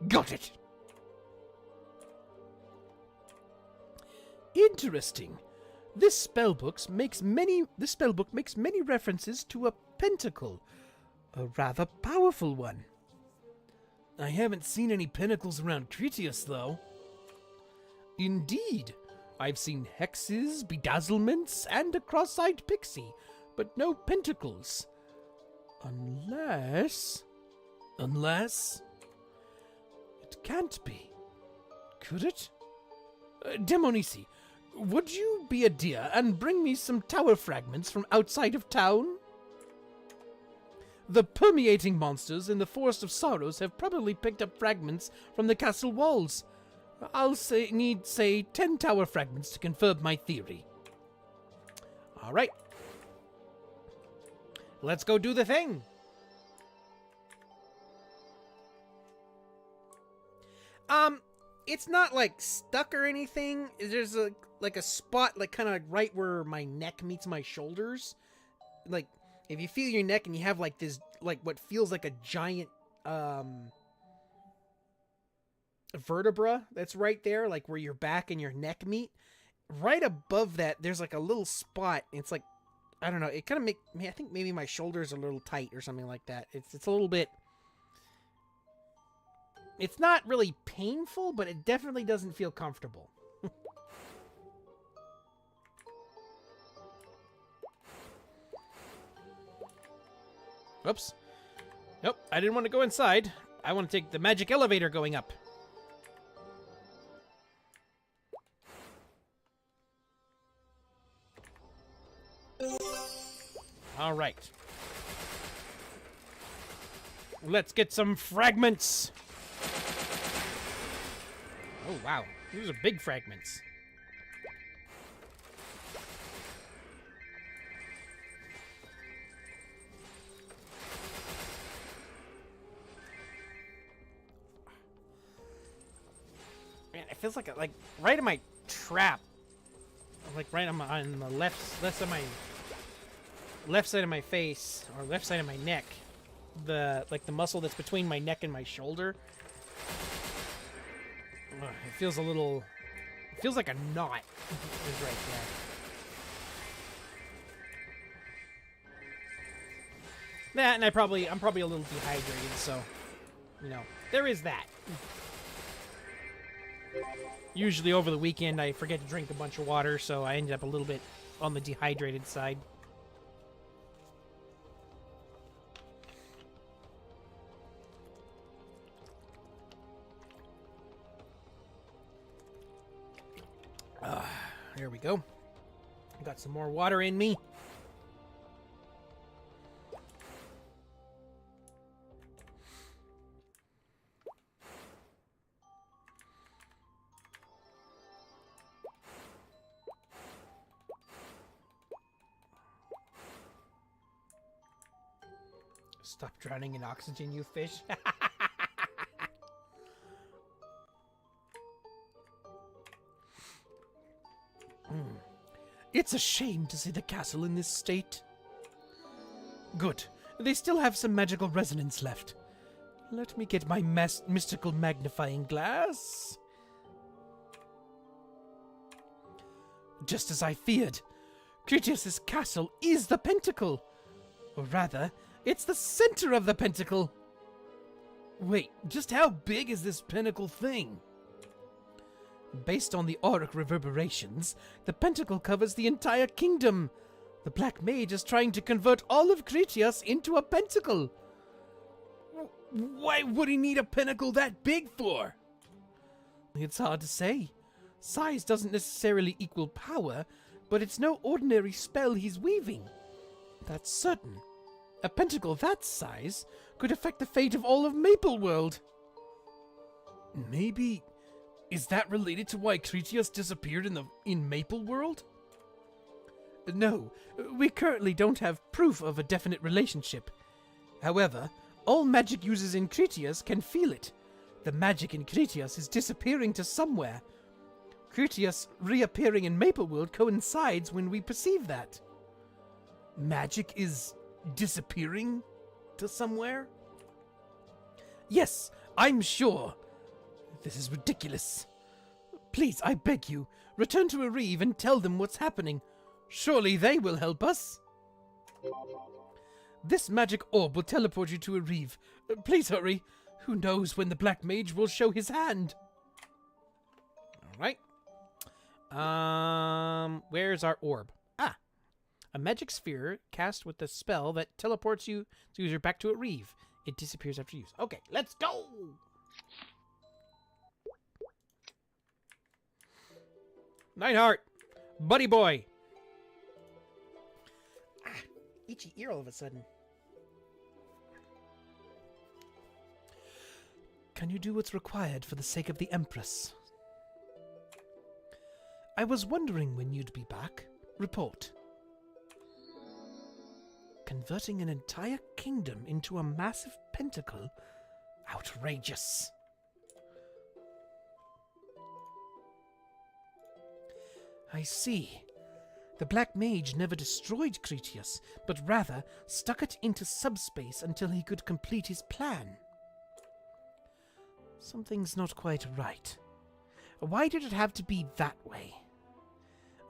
Got it. Interesting. This spellbook makes many references to a pentacle, a rather powerful one. I haven't seen any pentacles around Kritias, though. Indeed, I've seen hexes, bedazzlements, and a cross-eyed pixie, but no pentacles. Unless... It can't be. Could it? Demonisi, would you be a dear and bring me some tower fragments from outside of town? The permeating monsters in the Forest of Sorrows have probably picked up fragments from the castle walls. I'll need 10 tower fragments to confirm my theory. All right. Let's go do the thing. It's not like stuck or anything. There's a spot like kind of like right where my neck meets my shoulders. Like if you feel your neck and you have like this like what feels like a giant vertebra that's right there, like where your back and your neck meet. Right above that, there's like a little spot. It's like, I don't know. It kind of I think maybe my shoulders are a little tight or something like that. It's a little bit. It's not really painful, but it definitely doesn't feel comfortable. Oops. Nope, I didn't want to go inside. I want to take the magic elevator going up. All right. Let's get some fragments. Oh, wow. These are big fragments. feels like right in my trap, like right on the left side of my face or left side of my neck, the muscle that's between my neck and my shoulder. It feels a little. It feels like a knot is right there. That, and I'm probably a little dehydrated, so you know there is that. Usually over the weekend I forget to drink a bunch of water, so I ended up a little bit on the dehydrated side. There we go. Got some more water in me. Stop drowning in oxygen, you fish. It's a shame to see the castle in this state. Good. They still have some magical resonance left. Let me get my mystical magnifying glass. Just as I feared, Kritias' castle is the pentacle. Or rather, it's the center of the pentacle. Wait, just how big is this pinnacle thing? Based on the auric reverberations, the pentacle covers the entire kingdom. The Black Mage is trying to convert all of Kritias into a pentacle. Why would he need a pinnacle that big for? It's hard to say. Size doesn't necessarily equal power, but it's no ordinary spell he's weaving. That's certain. A pentacle that size could affect the fate of all of Maple World. Maybe... Is that related to why Kritias disappeared in Maple World? No, we currently don't have proof of a definite relationship. However, all magic users in Kritias can feel it. The magic in Kritias is disappearing to somewhere. Kritias reappearing in Maple World coincides when we perceive that. Magic is disappearing to somewhere? Yes, I'm sure. This is ridiculous. Please, I beg you, return to Areve and tell them what's happening. Surely they will help us. This magic orb will teleport you to Areve. Please hurry. Who knows when the Black Mage will show his hand? Alright. Where's our orb? Ah. A magic sphere cast with the spell that teleports you the user back to Areve. It disappears after use. Okay, let's go! Nightheart! Buddy boy! Ah, itchy ear all of a sudden. Can you do what's required for the sake of the Empress? I was wondering when you'd be back. Report. Converting an entire kingdom into a massive pentacle? Outrageous. I see. The Black Mage never destroyed Kritias, but rather stuck it into subspace until he could complete his plan. Something's not quite right. Why did it have to be that way?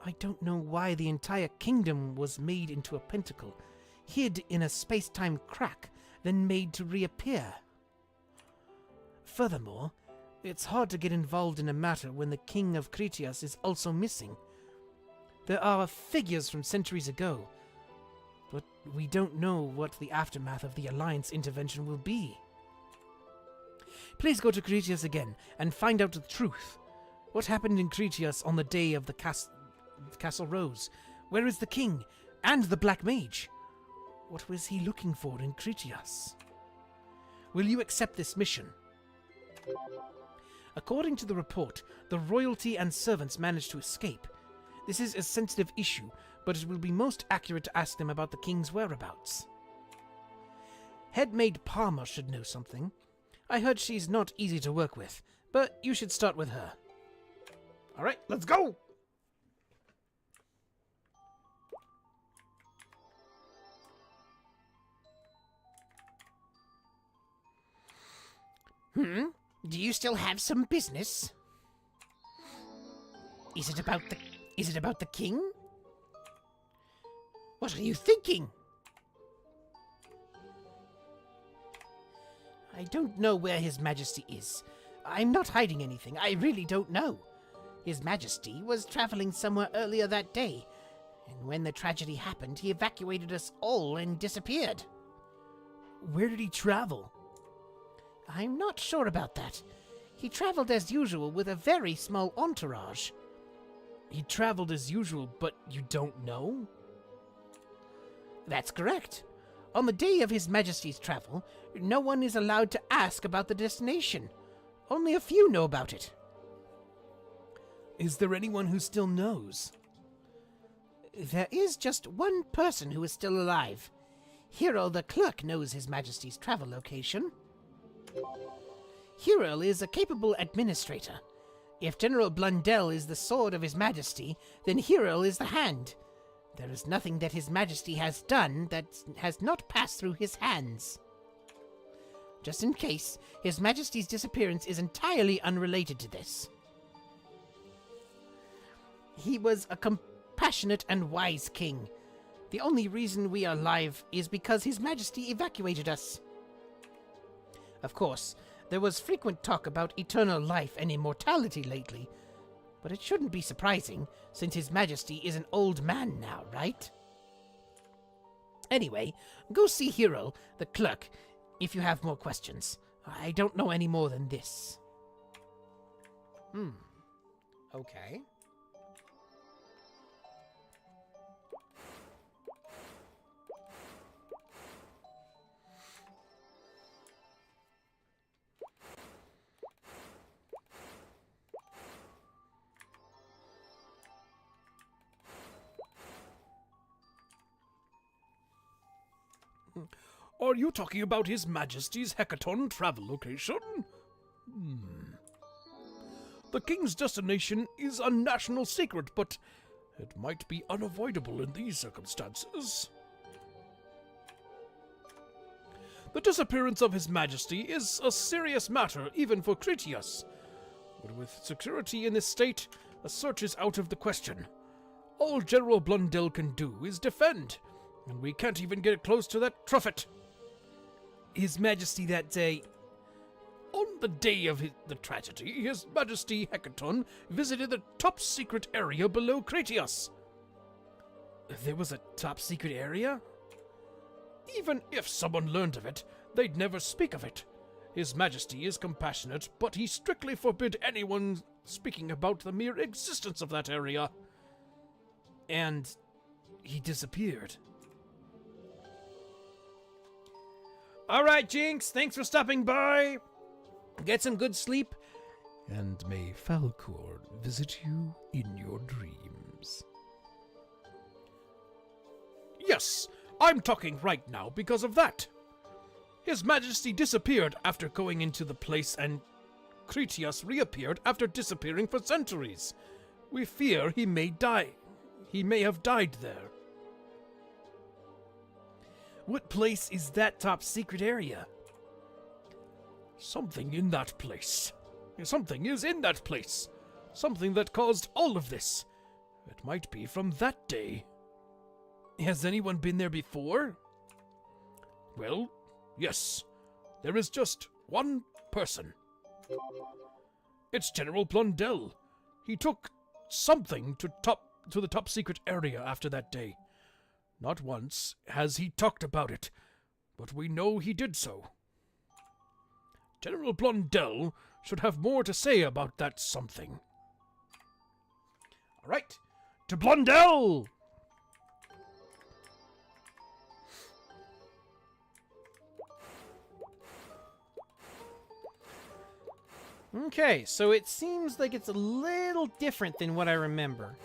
I don't know why the entire kingdom was made into a pentacle, hid in a space-time crack, then made to reappear. Furthermore, it's hard to get involved in a matter when the king of Kritias is also missing. There are figures from centuries ago, but we don't know what the aftermath of the Alliance intervention will be. Please go to Kritias again and find out the truth. What happened in Kritias on the day of the Castle Rose? Where is the king and the Black Mage? What was he looking for in Kritias? Will you accept this mission? According to the report, the royalty and servants managed to escape. This is a sensitive issue, but it will be most accurate to ask them about the king's whereabouts. Headmaid Palmer should know something. I heard she's not easy to work with, but you should start with her. All right, let's go. Do you still have some business? Is it about the king? What are you thinking? I don't know where His Majesty is. I'm not hiding anything. I really don't know. His Majesty was traveling somewhere earlier that day, and when the tragedy happened, he evacuated us all and disappeared. Where did he travel? I'm not sure about that. He traveled as usual with a very small entourage. He traveled as usual, but you don't know? That's correct. On the day of His Majesty's travel, no one is allowed to ask about the destination. Only a few know about it. Is there anyone who still knows? There is just one person who is still alive. Hero the clerk knows His Majesty's travel location. Hero is a capable administrator. If General Blundell is the sword of His Majesty, then Hero is the hand. There is nothing that His Majesty has done that has not passed through his hands. Just in case, His Majesty's disappearance is entirely unrelated to this. He was a compassionate and wise king. The only reason we are alive is because His Majesty evacuated us. Of course, there was frequent talk about eternal life and immortality lately, but it shouldn't be surprising, since His Majesty is an old man now, right? Anyway, go see Hero, the clerk, if you have more questions. I don't know any more than this. Okay. Are you talking about His Majesty's Hecaton travel location? The king's destination is a national secret, but it might be unavoidable in these circumstances. The disappearance of His Majesty is a serious matter even for Kritias. But with security in this state, a search is out of the question. All General Blundell can do is defend, and we can't even get close to that truffet. His Majesty that day... On the day of the tragedy, His Majesty Hecaton visited the top-secret area below Kritias. There was a top-secret area? Even if someone learned of it, they'd never speak of it. His Majesty is compassionate, but he strictly forbid anyone speaking about the mere existence of that area. And he disappeared. All right, Jinx, thanks for stopping by. Get some good sleep. And may Falcor visit you in your dreams. Yes, I'm talking right now because of that. His Majesty disappeared after going into the place, and Kritias reappeared after disappearing for centuries. We fear he may die. He may have died there. What place is that top secret area? Something in that place. Something is in that place. Something that caused all of this. It might be from that day. Has anyone been there before? Well, yes. There is just one person. It's General Blundell. He took something to the top secret area after that day. Not once has he talked about it, but we know he did so. General Blundell should have more to say about that something. All right, to Blundell! Okay, so it seems like it's a little different than what I remember.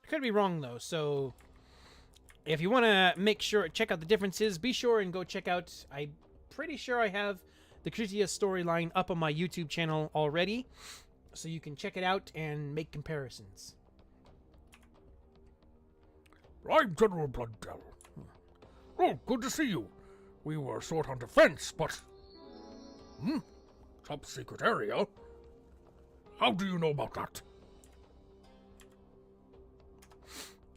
I could be wrong, though, so... if you want to make sure, check out the differences, be sure and go check out, I'm pretty sure I have the Kritias storyline up on my YouTube channel already, so you can check it out and make comparisons. I'm General Blundell. Oh, good to see you. We were short on defense, but... Top secret area? How do you know about that?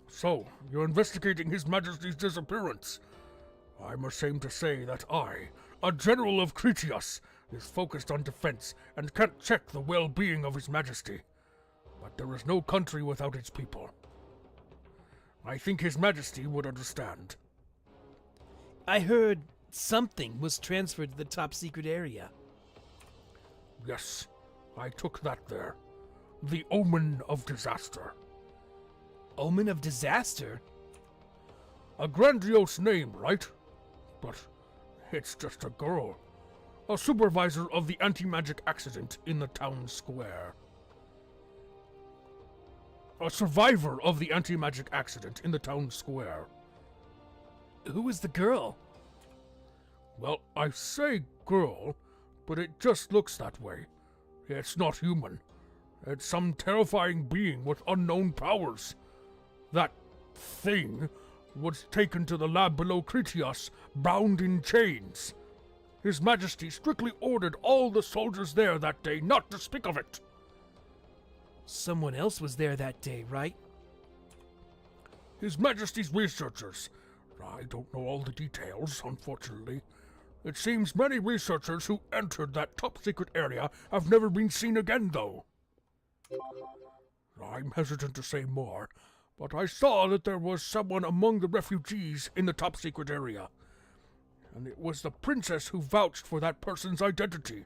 So, you're investigating His Majesty's disappearance. I'm ashamed to say that I, a general of Kritias, is focused on defense and can't check the well-being of His Majesty. But there is no country without its people. I think His Majesty would understand. I heard something was transferred to the top secret area. Yes, I took that there. The Omen of Disaster. Omen of disaster? A grandiose name, right? But it's just a girl. A supervisor of the anti-magic accident in the town square. A survivor of the anti-magic accident in the town square. Who is the girl? Well, I say girl, but it just looks that way. It's not human. It's some terrifying being with unknown powers. That thing was taken to the lab below Kritias, bound in chains. His Majesty strictly ordered all the soldiers there that day not to speak of it. Someone else was there that day, right? His Majesty's researchers. I don't know all the details, unfortunately. It seems many researchers who entered that top-secret area have never been seen again, though. I'm hesitant to say more, but I saw that there was someone among the refugees in the top-secret area. And it was the princess who vouched for that person's identity.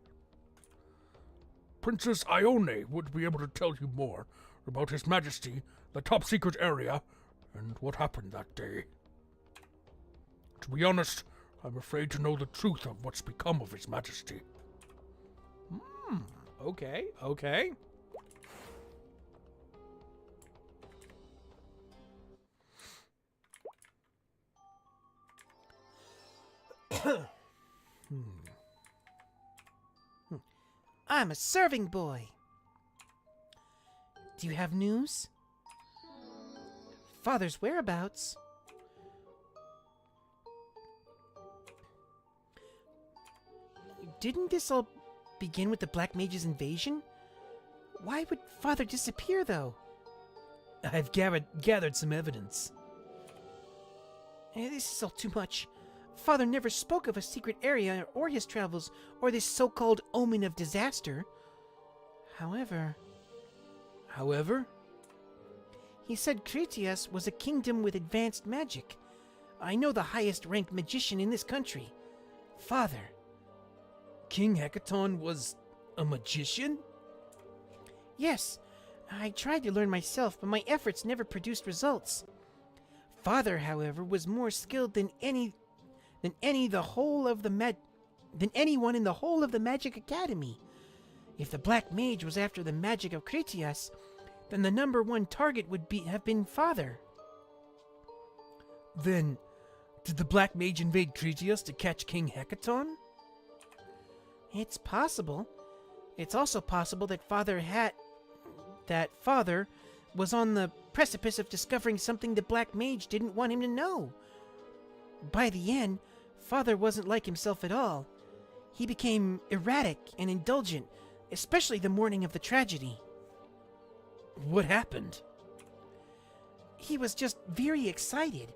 Princess Ione would be able to tell you more about His Majesty, the top-secret area, and what happened that day. To be honest, I'm afraid to know the truth of what's become of His Majesty. Okay, okay. I'm a serving boy. Do you have news? Father's whereabouts? Didn't this all begin with the Black Mage's invasion? Why would Father disappear, though? I've gathered some evidence. This is all too much. Father never spoke of a secret area or his travels or this so-called omen of disaster. However, he said Kritias was a kingdom with advanced magic. I know the highest-ranked magician in this country. Father. King Hecaton was a magician? Yes, I tried to learn myself, but my efforts never produced results. Father, however, was more skilled than anyone in the whole of the Magic Academy. If the Black Mage was after the magic of Kritias, then the #1 target would have been Father. Then, did the Black Mage invade Kritias to catch King Hecaton? It's possible. It's also possible that Father was on the precipice of discovering something the Black Mage didn't want him to know. By the end, Father wasn't like himself at all. He became erratic and indulgent, especially the morning of the tragedy. What happened? He was just very excited.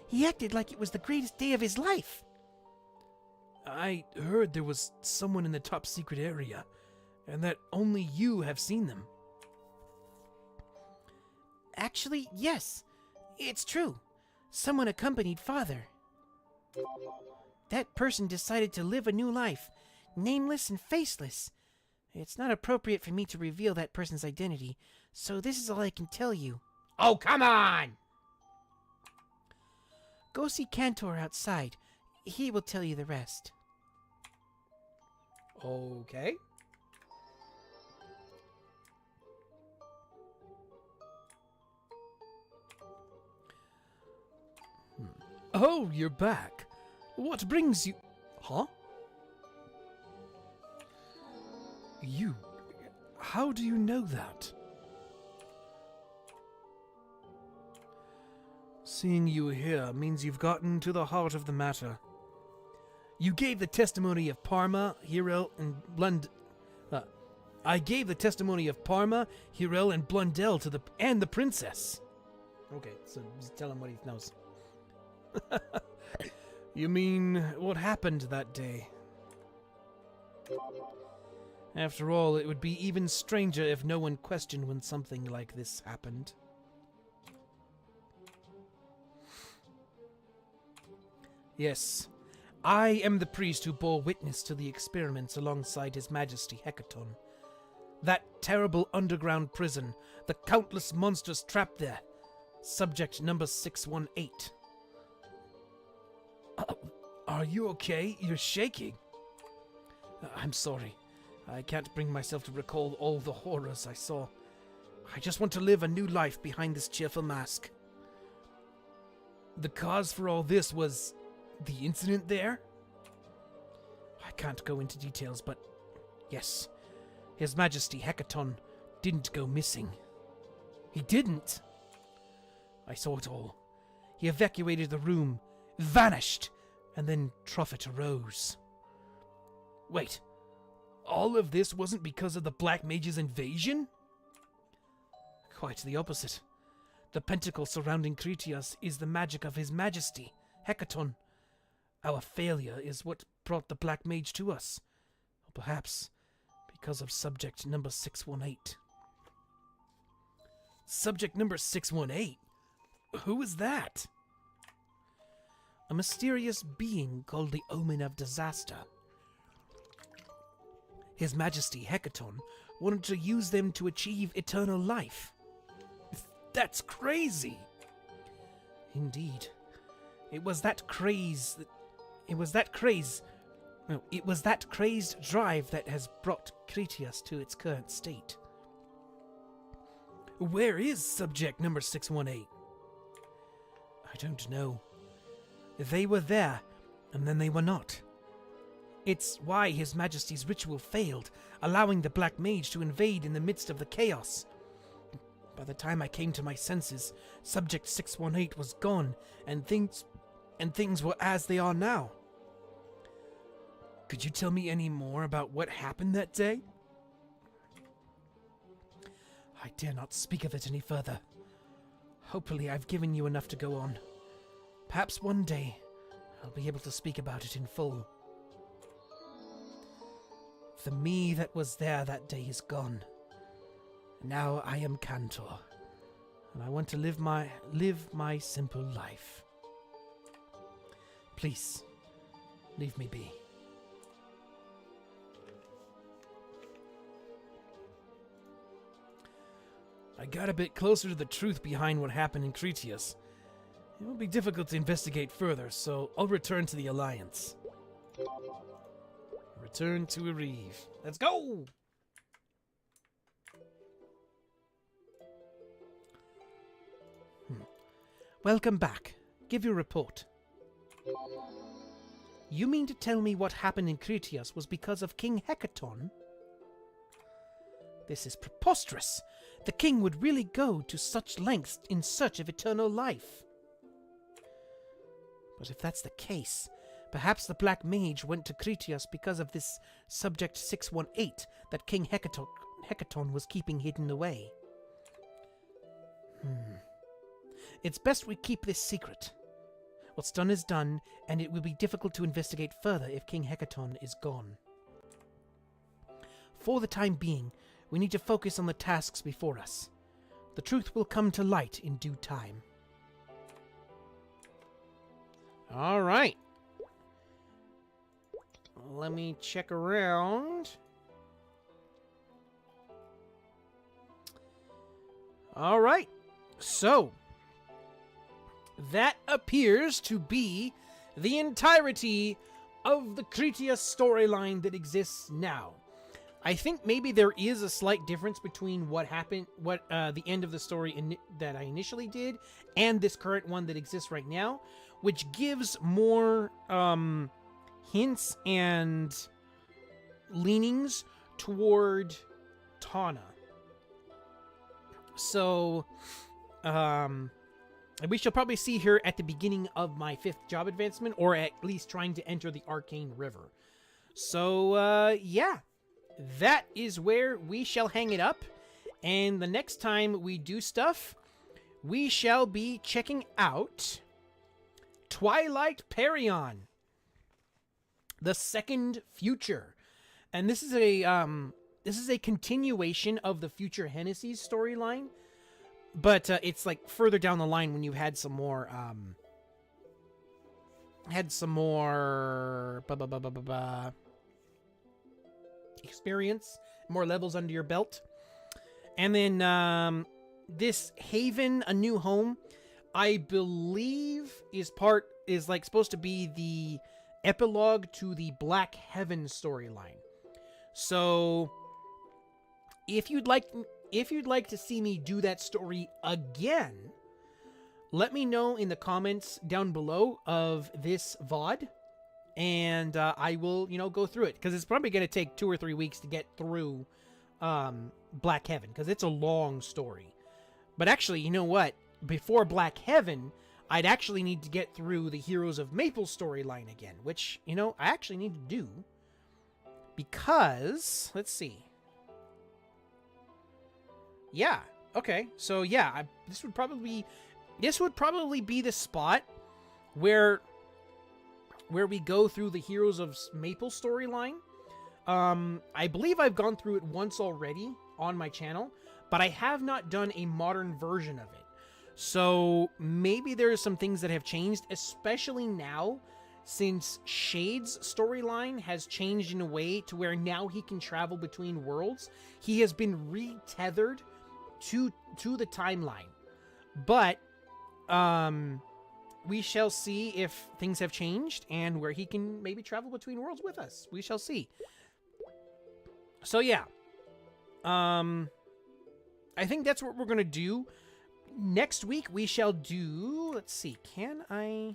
He acted like it was the greatest day of his life. I heard there was someone in the top secret area, and that only you have seen them. Actually, yes. It's true. Someone accompanied Father. That person decided to live a new life, nameless and faceless. It's not appropriate for me to reveal that person's identity, so this is all I can tell you. Oh, come on! Go see Cantor outside. He will tell you the rest. Okay. Oh, you're back. What brings you... Huh? You... How do you know that? Seeing you here means you've gotten to the heart of the matter. You gave the testimony of Parma, Hero, and I gave the testimony of Parma, Hero, and Blundell to the princess. Okay, so just tell him what he knows. You mean what happened that day? After all, it would be even stranger if no one questioned when something like this happened. Yes, I am the priest who bore witness to the experiments alongside His Majesty Hecaton. That terrible underground prison, the countless monsters trapped there. Subject number 618. Are you okay? You're shaking. I'm sorry. I can't bring myself to recall all the horrors I saw. I just want to live a new life behind this cheerful mask. The cause for all this was the incident there? I can't go into details, but yes, His Majesty Hecaton didn't go missing. He didn't? I saw it all. He evacuated the room, vanished, and then Truffet arose. Wait, all of this wasn't because of the Black Mage's invasion? Quite the opposite. The pentacle surrounding Kritias is the magic of His Majesty, Hecaton. Our failure is what brought the Black Mage to us. Or perhaps because of subject number 618. Subject number 618? Who is that? A mysterious being called the Omen of Disaster. His Majesty Hecaton wanted to use them to achieve eternal life. That's crazy! Indeed. It was that crazed drive that has brought Kritias to its current state. Where is subject number 618? I don't know. They were there, and then they were not. It's why His Majesty's ritual failed, allowing the Black Mage to invade in the midst of the chaos. By the time I came to my senses, Subject 618 was gone, and things were as they are now. Could you tell me any more about what happened that day? I dare not speak of it any further. Hopefully I've given you enough to go on. Perhaps one day I'll be able to speak about it in full. The me that was there that day is gone. Now I am Cantor, and I want to live my simple life. Please, leave me be. I got a bit closer to the truth behind what happened in Kritias. It will be difficult to investigate further, so I'll return to the Alliance. Return to Arive. Let's go! Welcome back. Give your report. You mean to tell me what happened in Kritias was because of King Hecaton? This is preposterous. The king would really go to such lengths in search of eternal life. But if that's the case, perhaps the Black Mage went to Kritias because of this Subject 618 that King Hecaton was keeping hidden away. It's best we keep this secret. What's done is done, and it will be difficult to investigate further if King Hecaton is gone. For the time being, we need to focus on the tasks before us. The truth will come to light in due time. All right. Let me check around. All right. So, that appears to be the entirety of the Kritias storyline that exists now. I think maybe there is a slight difference between what happened, the end of the story that I initially did, and this current one that exists right now. which gives more hints and leanings toward Tana. So, we shall probably see her at the beginning of my 5th job advancement, or at least trying to enter the Arcane River. So, yeah, that is where we shall hang it up. And the next time we do stuff, we shall be checking out Twilight Perion, the Second Future. And this is a continuation of the Future Hennessy's storyline, but it's like further down the line when you've had some more experience, more levels under your belt. And then this Haven, A New Home, I believe is like supposed to be the epilogue to the Black Heaven storyline. So if you'd like to see me do that story again, let me know in the comments down below of this VOD, and I will, go through it, because it's probably going to take 2 or 3 weeks to get through Black Heaven, because it's a long story. But actually, you know what? Before Black Heaven, I'd actually need to get through the Heroes of Maple storyline again, which, I actually need to do, because, let's see. Yeah, okay, so yeah, this would probably be the spot where we go through the Heroes of Maple storyline. I believe I've gone through it once already on my channel, but I have not done a modern version of it. So maybe there's some things that have changed, especially now, since Shade's storyline has changed in a way to where now he can travel between worlds. He has been retethered to the timeline. But we shall see if things have changed and where he can maybe travel between worlds with us. We shall see. So yeah. I think that's what we're going to do. Next week we shall do, let's see, can I...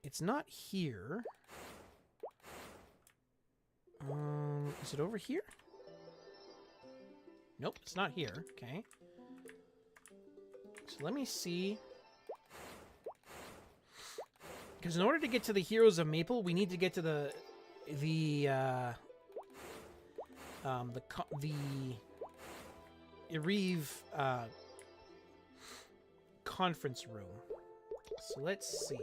It's not here. Is it over here? Nope, it's not here. Okay. So let me see. Because in order to get to the Heroes of Maple, we need to get to the Irive conference room. So let's see.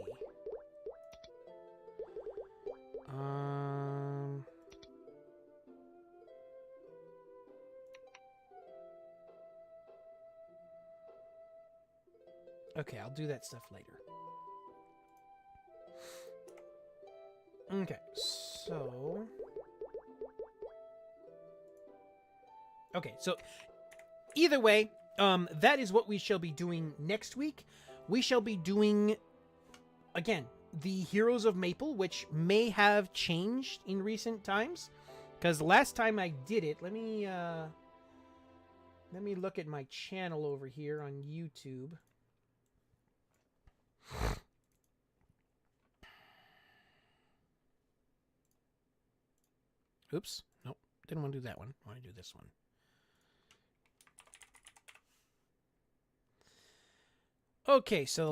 Okay, I'll do that stuff later. Okay, so... Okay, so either way, that is what we shall be doing next week. We shall be doing, again, the Heroes of Maple, which may have changed in recent times. Because the last time I did it, let me look at my channel over here on YouTube. Oops. Nope. Didn't want to do that one. I want to do this one. Okay, so the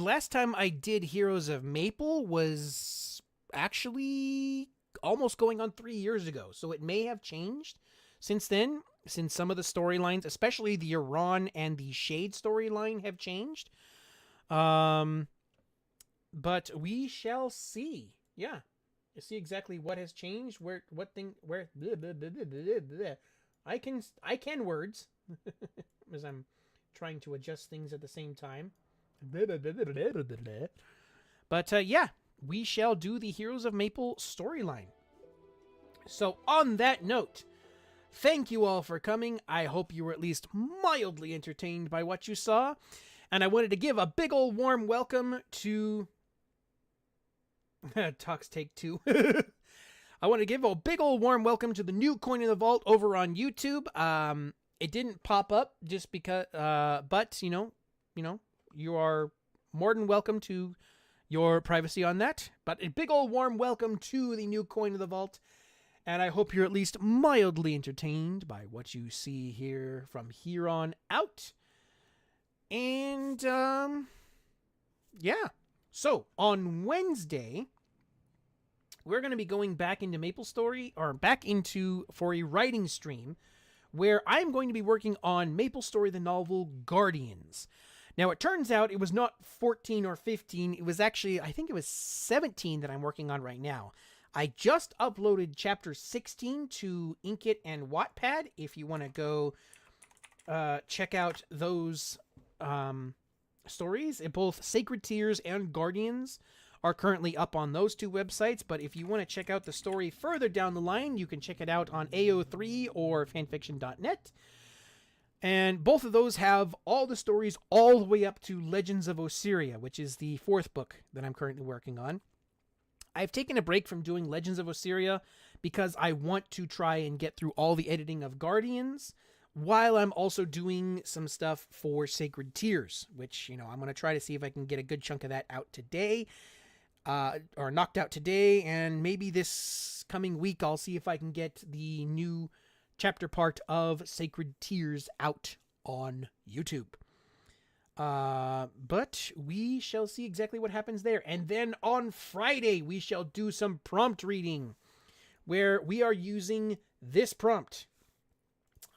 last time I did Heroes of Maple was actually almost going on 3 years ago. So it may have changed since then, since some of the storylines, especially the Iran and the Shade storyline, have changed. But we shall see. Yeah. You see exactly what has changed, where blah, blah, blah, blah, blah, blah. I can words as I'm trying to adjust things at the same time. Blah, blah, blah, blah, blah, blah, blah. But yeah, we shall do the Heroes of Maple storyline. So on that note, thank you all for coming. I hope you were at least mildly entertained by what you saw. And I wanted to give a big old warm welcome to... Talks take 2. I want to give a big old warm welcome to the new Coin in the Vault over on YouTube. It didn't pop up just because, but you are more than welcome to your privacy on that. But a big old warm welcome to the new Coin of the Vault. And I hope you're at least mildly entertained by what you see here from here on out. And, yeah. So, on Wednesday, we're going to be going back into MapleStory, or back into for a writing stream, where I'm going to be working on MapleStory the novel Guardians. Now, it turns out it was not 14 or 15. It was actually, I think it was 17 that I'm working on right now. I just uploaded chapter 16 to Inkit and Wattpad. If you want to go check out those stories, both Sacred Tears and Guardians are currently up on those two websites. But if you want to check out the story further down the line, you can check it out on AO3 or fanfiction.net. And both of those have all the stories all the way up to Legends of Osiria, which is the 4th book that I'm currently working on. I've taken a break from doing Legends of Osiria because I want to try and get through all the editing of Guardians while I'm also doing some stuff for Sacred Tears, which, you know, I'm going to try to see if I can get a good chunk of that out today, or knocked out today, and maybe this coming week I'll see if I can get the new chapter part of Sacred Tears out on YouTube. But we shall see exactly what happens there. And then on Friday, we shall do some prompt reading where we are using this prompt.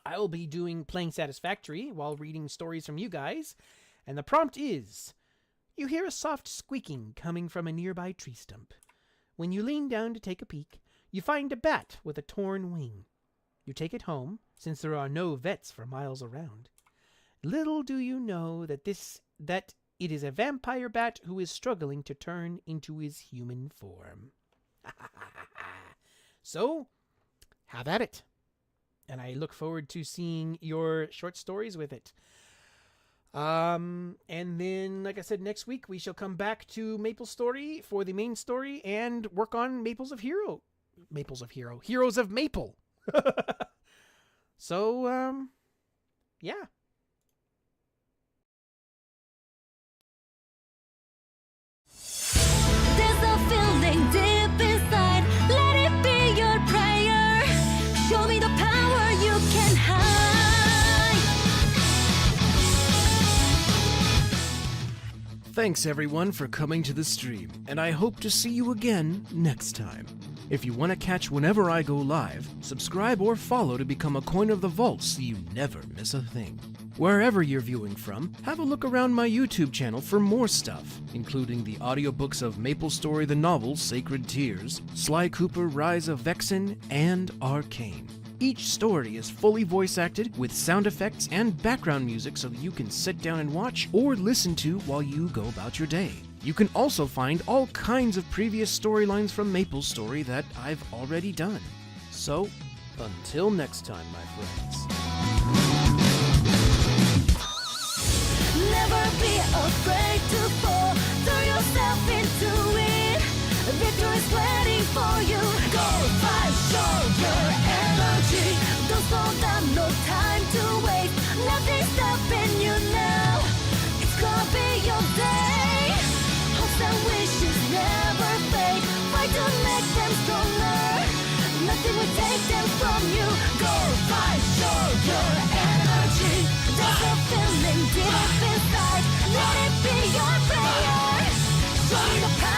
I will be playing Satisfactory while reading stories from you guys. And the prompt is, you hear a soft squeaking coming from a nearby tree stump. When you lean down to take a peek, you find a bat with a torn wing. You take it home, since there are no vets for miles around. Little do you know that it is a vampire bat who is struggling to turn into his human form. So, have at it. And I look forward to seeing your short stories with it. And then, like I said, next week we shall come back to MapleStory for the main story and work on Heroes of Maple. So, yeah. There's a feeling deep inside. Let it be your prayer. Show me the power you can hide. Thanks everyone for coming to the stream, and I hope to see you again next time. If you want to catch whenever I go live, subscribe or follow to become a Coin of the Vault so you never miss a thing. Wherever you're viewing from, have a look around my YouTube channel for more stuff, including the audiobooks of MapleStory the novel Sacred Tears, Sly Cooper Rise of Vexen, and Arcane. Each story is fully voice acted with sound effects and background music so that you can sit down and watch or listen to while you go about your day. You can also find all kinds of previous storylines from MapleStory that I've already done. So, until next time, my friends. Never be afraid to fall. Throw yourself into it. Victory's waiting for you. Go fight, show your energy. Don't slow down, no time to wait. Nothing's stopping you now. It's gonna be your day. Hopes and wishes never fade. Fight to make them stronger. Nothing will take them from you. Go fight, show your energy. There's a feeling deep inside. Let it be your prayer. Show me the power.